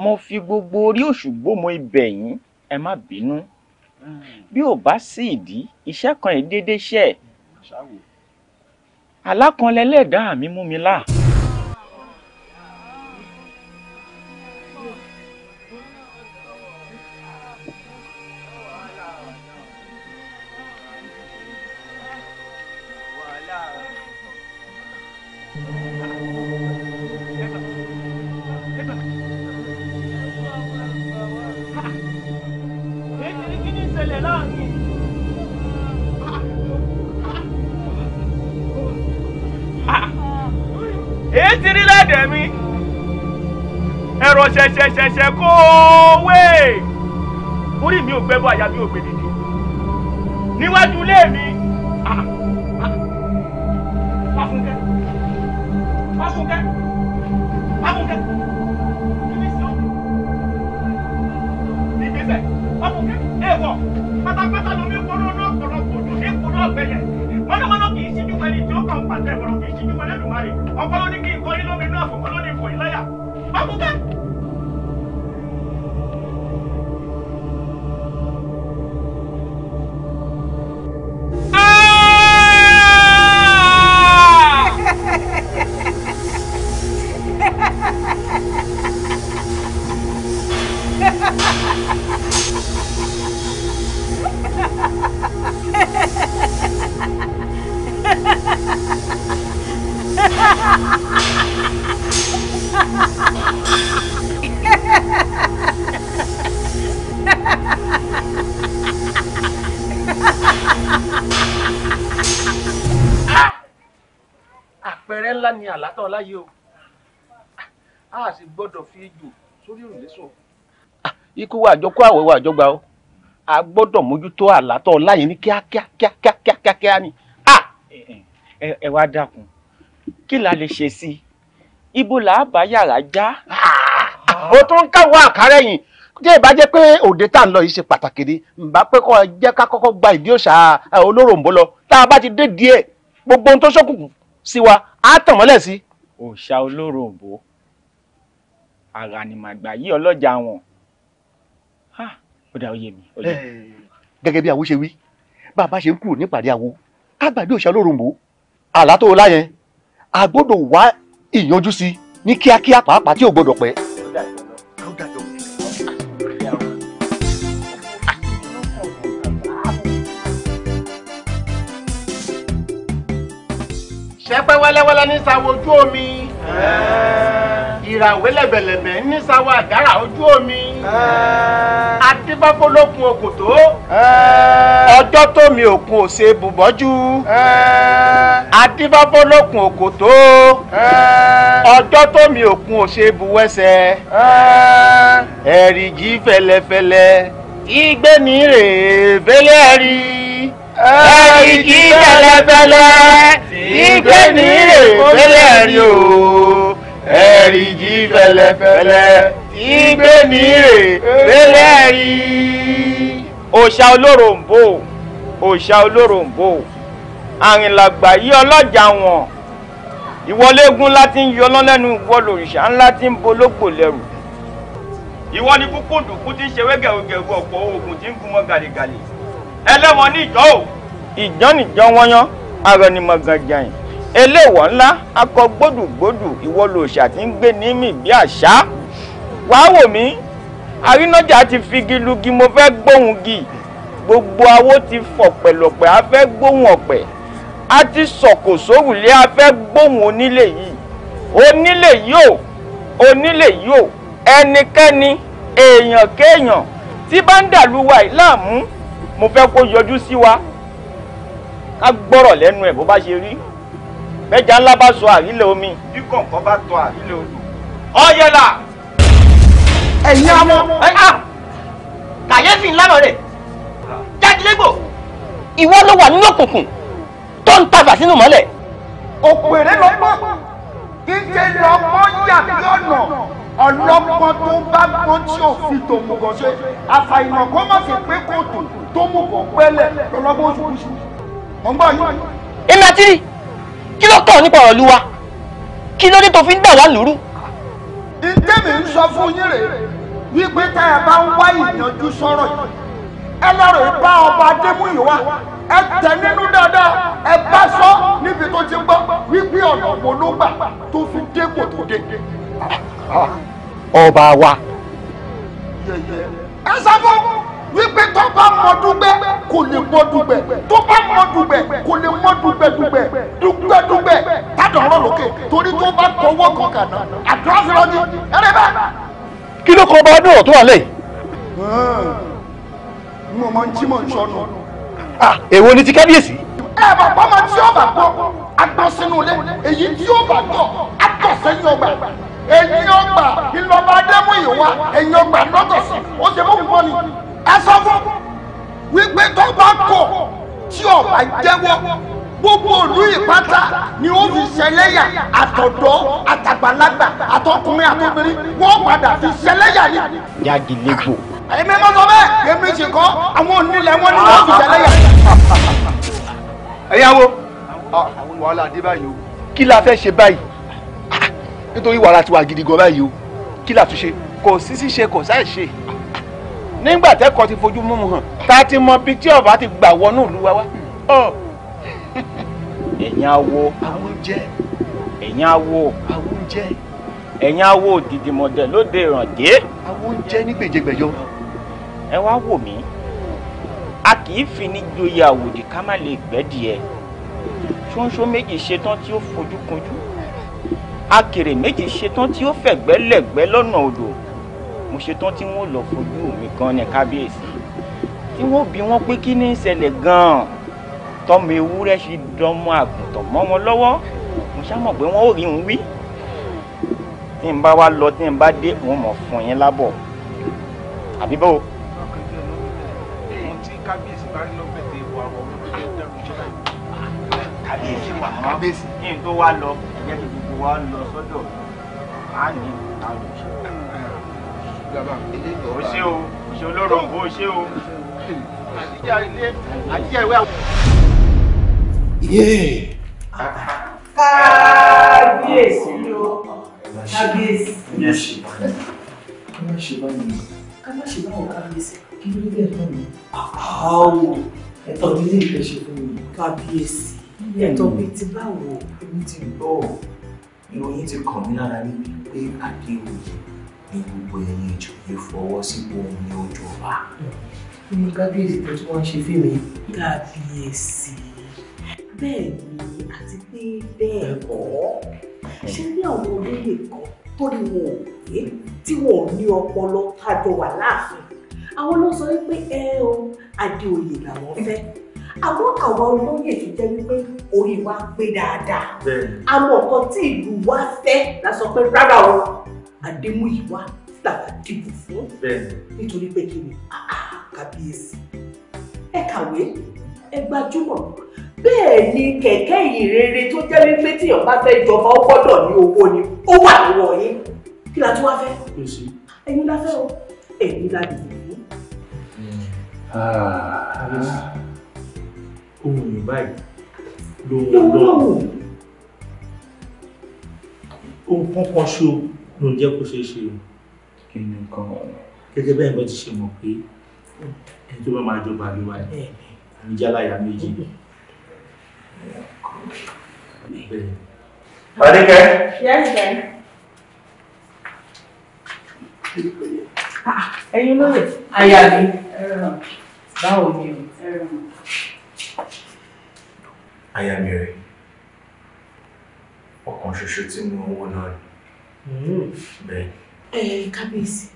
mo fi gbogbo orí òṣùgbó mo ibẹ̀ yín ẹ má bínú bí ò bá sí ìdí iṣẹ́ kan ẹ̀ déédéé ṣe alákanlẹ́lẹ́dàá mi mú mi lá. èyí ti rí lẹ́dẹ̀ẹ́ mi ẹ̀rọ ṣẹ̀ṣẹ̀ṣẹ̀ṣẹ̀ kó wé orí mi ò gbẹ́ bọ́ àyà mi ò gbé dìde níwájú ilé mi. Fáfúnkẹ́ Fáfúnkẹ́ Fáfúnkẹ́ ìgbésẹ̀ Fáfúnkẹ́ èèwọ̀ pátápátá lómi kóró náà pọ̀lọpọ̀ òdò ní kóró ọ̀gbẹ́ yẹn mọ́nàmọ́ná kì í ṣíjú pẹ̀lú tí ó kàn ń pàṣẹ ìwọ̀rọ̀ kì í ṣíjú pẹ̀lú Èdùmàrè ọkọ ló ní kí n kọ́ yín lómi inú àfọ̀kọ́ ló ní ìfọ̀ yín láyà Fáfúnkẹ́. Àpẹẹrẹ ńlá ni àlátọ̀ láyé o. A sì gbọ́dọ̀ fi jù sórí òrùlé sùn. Ikú wa àjọkú àwẹ̀ wa àjọgbà o. A gbọ́dọ̀ mójútó àlátọ̀ láyé ní kíákíá ni. Ẹ wá dákun. Kí la lè ṣe sí? Ibo là á bá yàrá já? O tún ń káwọ́ àkárẹ̀yìn. Tí ìbá jẹ́ pé òde tá ń lọ yìí ṣe pàtàkì ni, ǹbá pé kó jẹ́ ká kọ́kọ́ gba ìdí òòṣà Olóròǹbó lọ. Tá a bá ti dé díẹ̀, gbogbo ohun tó ṣókùnkùn sí wa á tàn mọ́lẹ̀ sí. Òòṣà Olóròǹbó ara ni màgbà yí ọlọ́jà wọn. Ó dá oyè mi. Gẹ́gẹ́ bí àwo ṣe wí, bá a bá ṣe ń kúrò nípàdé àwo ká gbàdé òòṣà Olóròǹbó. Àlá tó láyẹn a gbọ́dọ̀ wá ìyanjú sí ní kíákíá pàápàá tí ò gbọ́dọ̀ pẹ́. Ṣẹ́pẹ́ wẹ́lẹ́wẹ́lẹ́ ní sáwọ́ ojú omi. Ìràwé lẹ̀bẹ̀lẹ̀bẹ̀ ní sáwọ́ àgárà ojú omi. Adébáfólókun òkòtó. Ọjọ́ tómi òkun ò ṣe bùbọ́jú. Adébáfólókun òkòtó. Ọjọ́ tómi òkun ò ṣe buwẹ́sẹ̀. Ẹ̀rìjì fẹlẹfẹlẹ ìgbé ní rèé fẹlẹ́ rí. Ẹ̀rìjì fẹlẹfẹlẹ ìgbé ní rèé rí o. Ẹ̀rìjì fẹlẹfẹlẹ ìgbé ní rèé rí. Òòṣà Olóròǹbó, òòṣà Olóròǹbó, àrìnlàgbà yí ọlọ́jà wọn. Ìwọlégún láti ń yọ lọ́lẹ́nu ìwọ lòrìṣà ńlá tí ń bológbò lẹ́rù. Ìwọ ni kúkúndùkú tí ń ṣe wẹ́gẹ̀rúgẹ̀rú ọ̀pọ̀ oògùn tí ń gún mọ́ gàlégàlé. Ẹlẹ́wọ̀n ní ìjọ́ ò. Ìjọ́ nìjọ́ wọ́nyán, arẹnimọ̀gànjàyìn. Eléwọ̀ ńlá, akọ gbódùgbódù, ìwọ lòòṣà tí ń gbé ní mì bí àṣá. Wàá wò mí, àrínájà ti figi lugi, mo fẹ́ gbóhùn gì. Gbogbo awó ti fọ̀ pẹ̀lọ̀pẹ̀, a fẹ́ gbóhùn ọ̀pẹ̀. A ti sọ̀kò sórùlé, a fẹ́ gbóhùn onílé yìí. Onílé yìí ò, onílé yìí ò. Ẹnikẹ́ni èèyàn kéèyàn tí bá ń dàlú wa yìí láàmú, mo fẹ́ kó yọjú sí wa ká gbọ́rọ̀ lẹ́nu ẹ̀ bó bá ṣe rí. Bẹ́jà ńlá bá sọ àrílẹ̀ omi, bí kọ̀ǹkọ̀ bá tọ àrílẹ̀ odò. Ọ̀yẹ̀là ẹ̀yin amọ̀ kàyéfì ńlá lọ rẹ̀ jáde-légbò. Ìwọ ló wà nínú òkùnkùn tó ń tàfà sínú mọ́lẹ̀. Òpèrè lọ́pọ̀ kíkẹ́ lọ́pọ̀ yàbí ọ̀nà ọlọ́pọ̀ tó bá gbọ́n tí ò fi tòmùgọ̀ ṣe àfàìmọ̀ kó má fi pé kòtò tó mú kò pẹ́lẹ̀ lọ́lọ́gbọ́n oṣù. Mọ̀ ń gbọ́ yín. Èmi àti rí kí ló kàn nípa ọ̀rọ̀ Olúwa? Kí ló dé tó fi ń dà wá lóru? Ìtẹ́mi ń sọ fún yín rèé wípé tá ẹ bá ń wá ìyanjú sọ̀rọ̀ yìí ẹ lọ́rọ̀ bá ọba Adémúyìwá ẹ tẹ̀ nínú dáadáa ẹ bá sọ níbi tó ti gbọ́ wípé ọ̀nà wo ló gbà tó fi dépò tó dé. Ọba wa. Ẹ sọ fún wípé tó bá mọ dúgbẹ́ kò lè mọ dúgbẹ́ tó bá mọ dúgbẹ́ kò lè mọ dúgbẹ́ tádọ̀ ọ̀rọ̀ lókè torí tó bá tọwọ́ kan kàná àdúrà sí lọ́jọ́ ẹ̀rẹ́ bẹ́ẹ̀. Kí ló kọ ọba ọdún ọ̀rọ̀ tó wà lẹ́yìn? Mo máa ń jí mọ̀ ń sọnù. Èwo ni ti kábíyèsí? Bàbá máa tí ó bá gbọ́ agbọ́ sínú ilé èyí tí ó bá gbọ́ agbọ́ sẹ́yìn ọgbà ẹ̀yìn ọgbà ìlọba Adémúyìwá ẹ̀yìn ọgbà lọ́tọ̀sí ó ṣe mú wọn ni. Ẹ sọ fún wípé tó bá kọ̀ tí ọba jẹ́wọ́ gbogbo ìlú ìpátá ni ó fi ṣẹlẹ́yà àtọ̀dọ́ àtàgbàlagbà àtọkùnrin àtobìnrin wọ́n padà fi ṣẹlẹ́yà ni. Jáde-légbò. Èmi mọ́ sọ bẹ́ẹ̀ èmi sì kọ́ àwọn onílẹ̀ wọn ni wọ́n fi ṣẹlẹ́yà. Ẹ̀yàwó wàhálà dé báyìí o. Kí la fẹ́ ṣe báyìí? Nítorí wàhálà ti wà gidi gan báyìí o. Kí la tún ṣe? Kò sí ṣíṣe kò sáì ṣe. Nígbà tẹ́kọ̀ọ́ ti fojú múmu hàn, ta ti mọ bí tí ọba ti gbà wọnú ìlú wa wá. Ẹ̀yin awo. Awúnjẹ. Ẹ̀yin awo. Awúnjẹ. Ẹ̀yin awo Òdìdìmọ̀dẹ̀ lóde ìràndé. Awúnjẹ ní gbèjègbèjọ. ẹ wá wò mí a kì í fi ní joyè àwòdì ká má lè gbẹ́dìẹ ṣóńṣó méjì ṣetán tí ó fojú kunjú akèrè méjì ṣetán tí ó fẹ̀gbẹ́ lẹ̀gbẹ́ lọ́nà odò mo ṣetán tí wọ́n lọ fojú mi gan ní kábíyèsí tí wọ́n bi wọ́n pé kí ní í ṣẹlẹ̀ gan-an tọ́mọ ewúrẹ́ ṣe dánmọ́ àgùntàn mọ́ wọn lọ́wọ́ mo ṣàmọ̀ pé wọ́n ò rí òun wí tí n bá wá lọ tí n bá dé wọn mọ̀ fún yín lábọ̀ àbí bó. kábíyèsí bá rí lọ́gbẹ̀ẹ́ tẹ ìwà ọ̀rọ̀ dẹ́rù jẹ́ kábíyèsí wà kábíyèsí kí n tó wá lọ ẹ̀jẹ̀ kí gbogbo wa lọ sọ́dọ̀ á ní àwọn òṣèlú. o ṣé o ṣe olóròǹbó o ṣé o. àdíjà ilé àdíjà ìwé àwọn. kábíyèsí o kábíyèsí. ká má ṣe báwo kábíyèsí kí ló dé ẹ̀tọ́ mi. ẹ̀tọ́ mi lè fẹ́ ṣe fún mi. kábíyèsí ẹ̀tọ́ mi ti báwo. èmi ti gbọ́ ìròyìn ti kàn mí lára níbi pé Adéoyè ní gbogbo ẹ̀yin ìjòyè fọwọ́ sí òun ní ojú ọba. kí ni kábíyèsí tó tí wọ́n ń ṣe fíìmù. kábíyèsí bẹ́ẹ̀ ni àti pé bẹ́ẹ̀ kọ́ ṣe ní àwọn olóyè kan tó ní wọn ò pé tí wọn ò ní ọpọlọ tájọ wà láàfin àwọn ló sọ wípé ẹ o Adéoyè làwọn fẹ́ àmọ́ àwọn olóyè tó jẹ́ wípé orí wa pé dáadáa àmọ́ nǹkan tí ìlú wa fẹ́ la sọ pé rárá o Adémúyìwá làwa dìbò fún nítorí pé kí ni kábíyèsí ẹ kàwé ẹ gbajúmọ̀ bẹ́ẹ̀ ni kẹ̀kẹ́ ìyìnrere tó jẹ́ wípé tíyàn bá fẹ́ jọba ó gbọ́dọ̀ ní owó ni ó wà lọ́wọ́ yín kí la tún wá fẹ́ ẹ̀yin la fẹ́ o ẹ̀yin la dìbò fún. ohun yìí báyìí lóhun ohun kankan ṣó ló ń jẹ́ kó ṣeé ṣe o kí ni nǹkan gẹ́gẹ́ bẹ́ẹ̀ bọ́ ti ṣe mọ̀ pé ẹni tó bá máa jọba ló wáyé àmì jálàyà méjì. Adékẹ́. Yes, sir. Ẹ̀yin lóye. Aya mi. Báwo ni o? Aya mi rẹ̀. Ọ̀kan ṣoṣo tí mo owó náà ni. Bẹ́ẹ̀. Kábíyèsí.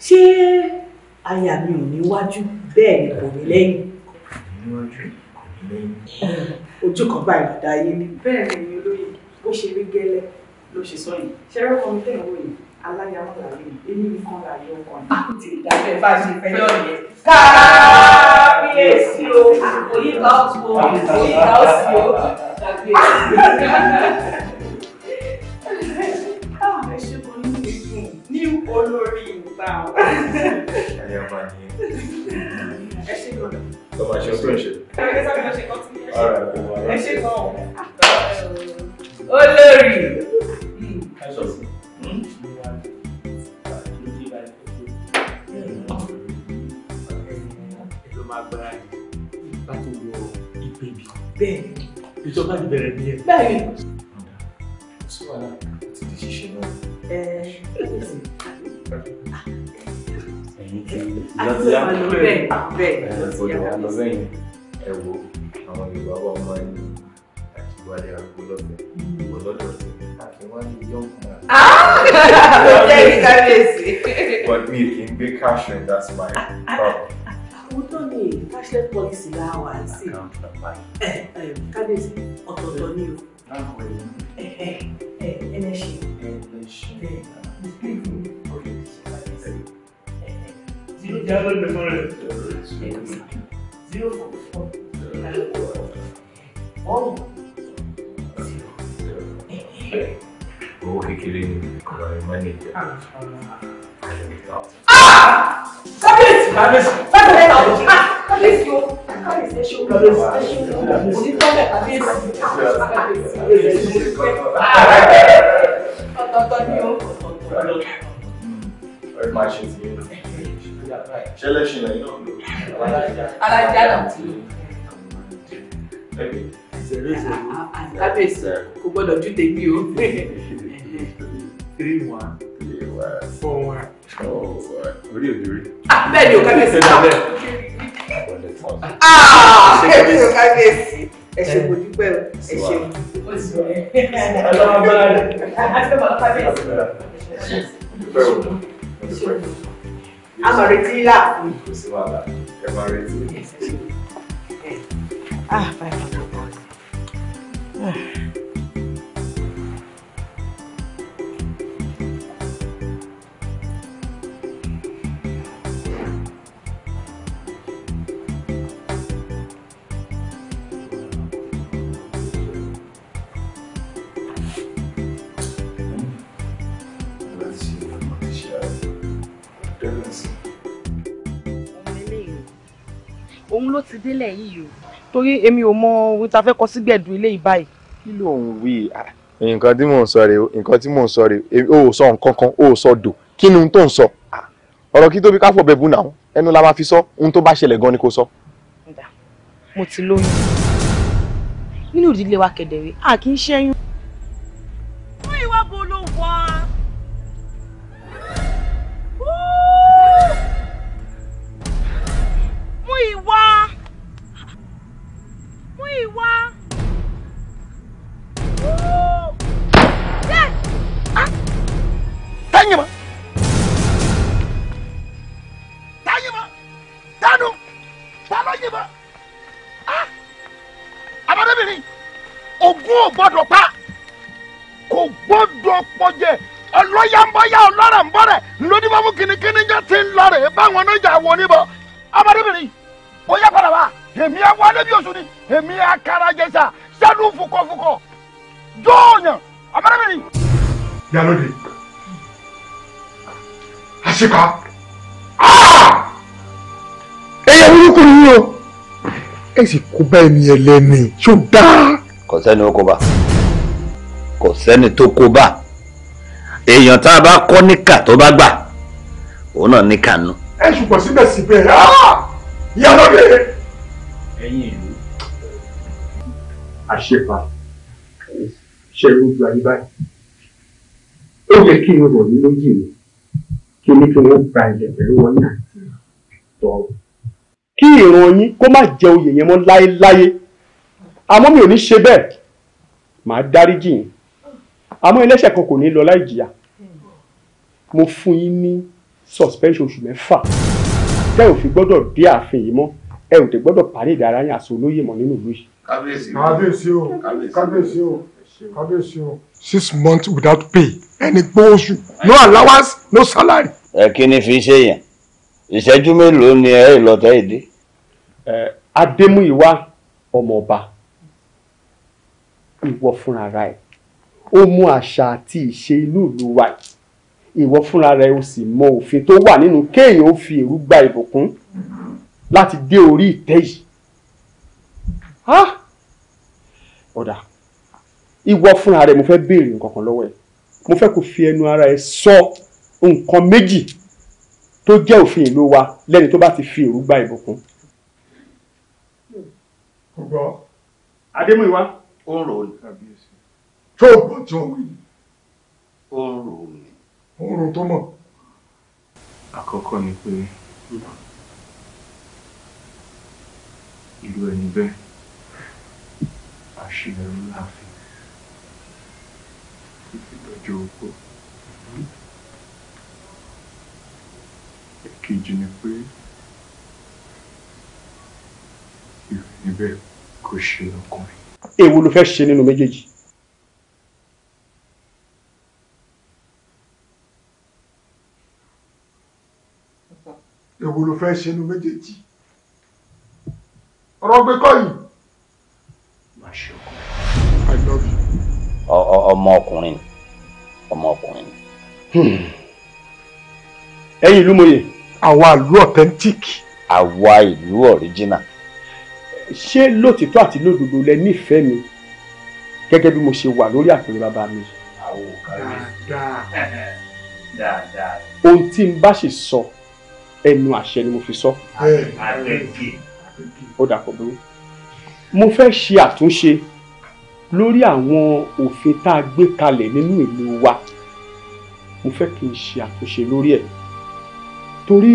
Ṣé aya mi ò níwájú bẹ́ẹ̀ ni kò ní lẹ́yìn? Kò ní níwájú, kò ní lẹ́yìn. Ojú kan báyìí lọ́dá yé ní. Bẹ́ẹ̀ ni olóyè bó ṣe rí gẹ́lẹ́ ló ṣe sọ yìí. Ṣẹ́rẹ́ kan tẹ̀ ń wò yìí, aláyàmọ́ làwọn yìí, èmi nìkan láyé ọkàn. Àkùtì ìdájọ́ bá ṣe fẹ́ yọ̀ yẹn. Kábíyèsí o, òyìnbá ọ̀tún o, òyìnbá òsì o, kábíyèsí. Ẹ ṣe kò ní ìgbìmọ̀ ní olórí ìgbà. Ayaba ni. Ẹ ṣe gbọ́dọ̀. Tó máa ṣe ọdún ìṣe. Ẹ ṣe gan. Olórí. Bẹ́ẹ̀ ìjọba ti bẹ̀rẹ̀ ní ẹ̀. Bẹ́ẹ̀ ni. Sí wàhálà ti di ṣíṣe náà. Ẹ̀yin kí àti àlọ́ bẹ́ẹ̀ gbọ́dọ̀ wà lọ lẹ́yìn ẹ wo àwọn Yorùbá wa máa ń ní àtiwálé àgbo lọ́fẹ̀ẹ́ ìwọ lọ́dọ̀ sí àtiwálé yọ̀ǹkà. Ló jẹ́ ìkábíyèsí. But me kì í gbé cash rẹ̀ that's my problem. Àwọn tó ní cashless policy la wà sí. Kábíyèsí ọ̀tọ̀ọ̀tọ̀ ni o. Ẹlẹ́ṣin. Owó kékeré ni ọ̀rọ̀ ẹ̀ mánéjà. Kábíyèsí! Kábíyèsí! Kábíyèsí o! Kábíyèsí ẹ ṣe o! Kábíyèsí onítọ́lẹ̀ kábíyèsí! Ọ̀tọ̀ọ̀tọ̀ ni o. Ẹ máa ṣe ti yẹn. Ṣẹlẹ̀ ṣe lẹ́yìn náà lò. Alájà náà ti lò. Kábíyèsí kò gbọ́dọ̀ ju tèmi o. 3-1. 4-1. orí òjòrí. Bẹ́ẹ̀ ni o kábíyèsí. Ẹ ṣe o kábíyèsí. Ẹ ṣe mo dúpẹ́ o. Ẹ ṣe o. A máa retí yá. Kò sí wàhálà, ẹ máa retí. Òun ló ti délẹ̀ yìí o. Torí èmi ò mọ ohun tá fẹ́ kọ sí gbẹ̀dú ilé yìí báyìí. Kí ló ń wí? Nǹkan tí mò ń sọ rèé, nǹkan tí mò ń sọ rèé, o ò sọ nǹkan kan, o ò sọ dò. Kí ni ohun tó ń sọ? Ọ̀rọ̀ kí tóbi ká fọ̀ bẹ̀bù náà, ẹnu la máa fi sọ, ohun tó bá ṣẹlẹ̀ gan ni kò sọ. Mo ti lóyún. Nínú ìdílé wa kedere, a kì í ṣẹ́yún. Mú ìwà bo ló wà. Mú ìwà. Mú ìwà. Tányìmá. Tányìmá. Tánú. Tálọ́yìnbá. Àbádébìnrin, ògún ò gbọ́dọ̀ pa. Kò gbọ́dọ̀ pọ̀jẹ̀. Ọlọ́yà ń bọ́yá ọlọ́rẹ̀ ń bọ́rẹ̀. Lóní bá mú kìnnìkìnnì jẹ́ ti ń lọ rẹ̀ báwọn oníjà wọ níbọ̀. Àbádébìnrin, ó yá padà wá. Èmi á wálé bí oṣù ni. Èmi á kára jẹsà. Sẹ́nu fukọ̀fukọ̀. Jóòyàn. Àbádébìnrin. Yálóde. Àṣìkà. Ẹyẹ burúkú ni yín o. Ẹ sì kó bá ẹni ẹlẹ́ni ṣó dáa. Kò sẹ́ni ó kó bá. Kò sẹ́ni tó kó bá. Èèyàn tá a bá kọ́ níkà tó bá gbà, òun náà níkà nù. Ẹ ṣùgbọ́n síbẹ̀síbẹ̀ Yálóde. Ẹ̀yin ìlú. Àṣepa ṣe gbogbo ayé báyìí. Ó yẹ kí n rọ̀ mí lójì mi kí ní kí wọ́n gba ilẹ̀ pẹ̀lú wọn náà tọ́. Kí ìran yín kó má jẹ oyè yẹn mọ́ láéláé. Àmọ́ mi ò ní ṣe bẹ́ẹ̀. Màá dáríjì yín. Àmọ́ ẹlẹ́ṣẹ̀ kan kò ní lọ láì jìyà. Mo fún yín ní suspension oṣù 6. Tẹ́ ò fi gbọ́dọ̀ dé ààfin yìí mọ́. Ẹ ò tẹ́ gbọ́dọ̀ parí ìdára yín àṣọ olóyè mọ́ nínú ìlú yìí. Kábíyèsí. Kábíyèsí o. Kábíyèsí o. Kábíyèsí o. 6 months without pay. Ẹni gbọ́ oṣù. No allowance, no salary. Ẹ kí ni fi ṣe yẹn? Ìṣẹ́jú mélòó ni ẹ ìlọtẹ́ ìdí? Adémúyìwá ọmọọba. Ìwọ fúnra rẹ̀. Ó mú àṣà àti ìṣe inú ìlú wa. Ìwọ fúnra rẹ̀ ó sì mọ òfin tó wà nínú kéèyàn ó fi èrú gba ìbùkún láti dé orí ìtẹ́ yìí. Ọ̀dà. Ìwọ fúnra rẹ̀ mo fẹ́ béèrè nǹkan kan lọ́wọ́ ẹ̀. Mo fẹ́ kó fi ẹnu ara ẹ̀ sọ nǹkan méjì tó jẹ́ òfin ìlú wa lẹ́ni tó bá ti fi èrú gba ìbùkún. Ọgbọ́. Adémúyìwá. Ó ń rò ó ní. Tó gbọ́ tí wọ́n wí. Ó ń rò ó ní. Oòrùn tó mọ̀. Àkọ́kọ́ ni pé ìlú ẹni bẹ́ẹ̀ àṣìlẹ̀rú láàfin títí dọjọ́ ogbó. Èkejì ni pé ìlú ẹni bẹ́ẹ̀ kò ṣe ọkùnrin. Èwo ló fẹ́ ṣe nínú méjèèjì? Èwo ló fẹ́ ṣe nínú méjèèjì? Ọ̀rọ̀ gbé kọ́ yìí. Má ṣe ọkùnrin. I love you. Ọmọkùnrin. Ọmọkùnrin. Ẹ̀yin ìlú mòye. Àwa ìlú authentic. Àwa ìlú original. Ṣé lótìtọ́ àti lódodo lẹ nífẹ̀ẹ́ mi gẹ́gẹ́ bí mo ṣe wà lórí àpèrè bàbá mi? Dáadáa. Ohun tí n bá sì sọ ẹnu àṣẹ ni mo fi sọ. Ó dàpọ̀ bí mo fẹ́ ṣe àtúnṣe lórí àwọn òfin tá a gbé kalẹ̀ nínú ìlú wa. Mo fẹ́ kí n ṣe àtúnṣe lórí ẹ̀. torí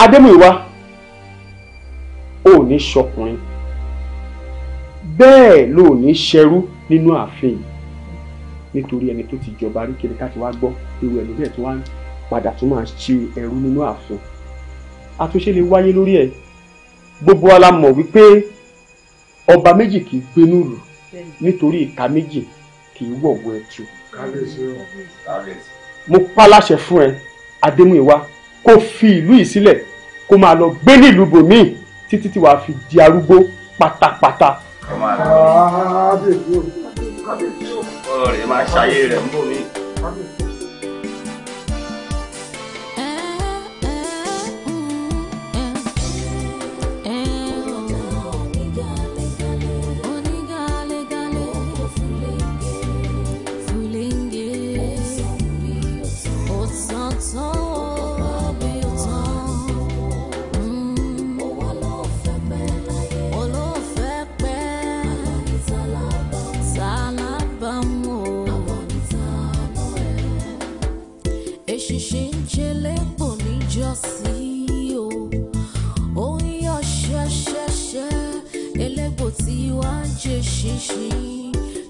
Adémúyìwá ò ní ṣọkùnrin bẹ́ẹ̀ ló ní ṣẹrú nínú ààfin yìí nítorí ẹni tó ti jọba rí kiri ká ti wá gbọ́ irú ẹni bẹ́ẹ̀ tó wá padà tó máa ṣe ẹrú nínú ààfin àtúnṣe lè wáyé lórí ẹ̀ gbogbo wa la mọ̀ wípé ọba méjì kì í gbénú ìlú nítorí ìka méjì kì í wọ̀wọ́ ẹ̀tù. mo pa láṣẹ fún ẹ Adémúyìwá kó fi ìlú yìí sílẹ̀ kó máa lọ gbé nílùú bòmíì títí tí wàá fi di arúgbó pátápátá. ọ̀rọ̀ rẹ̀ máa ṣayé rẹ̀ ń bò mí.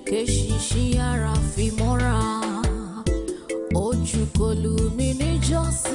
Keṣiṣi ara fi mọ́ra ojú kò lù mí níjọ́sí.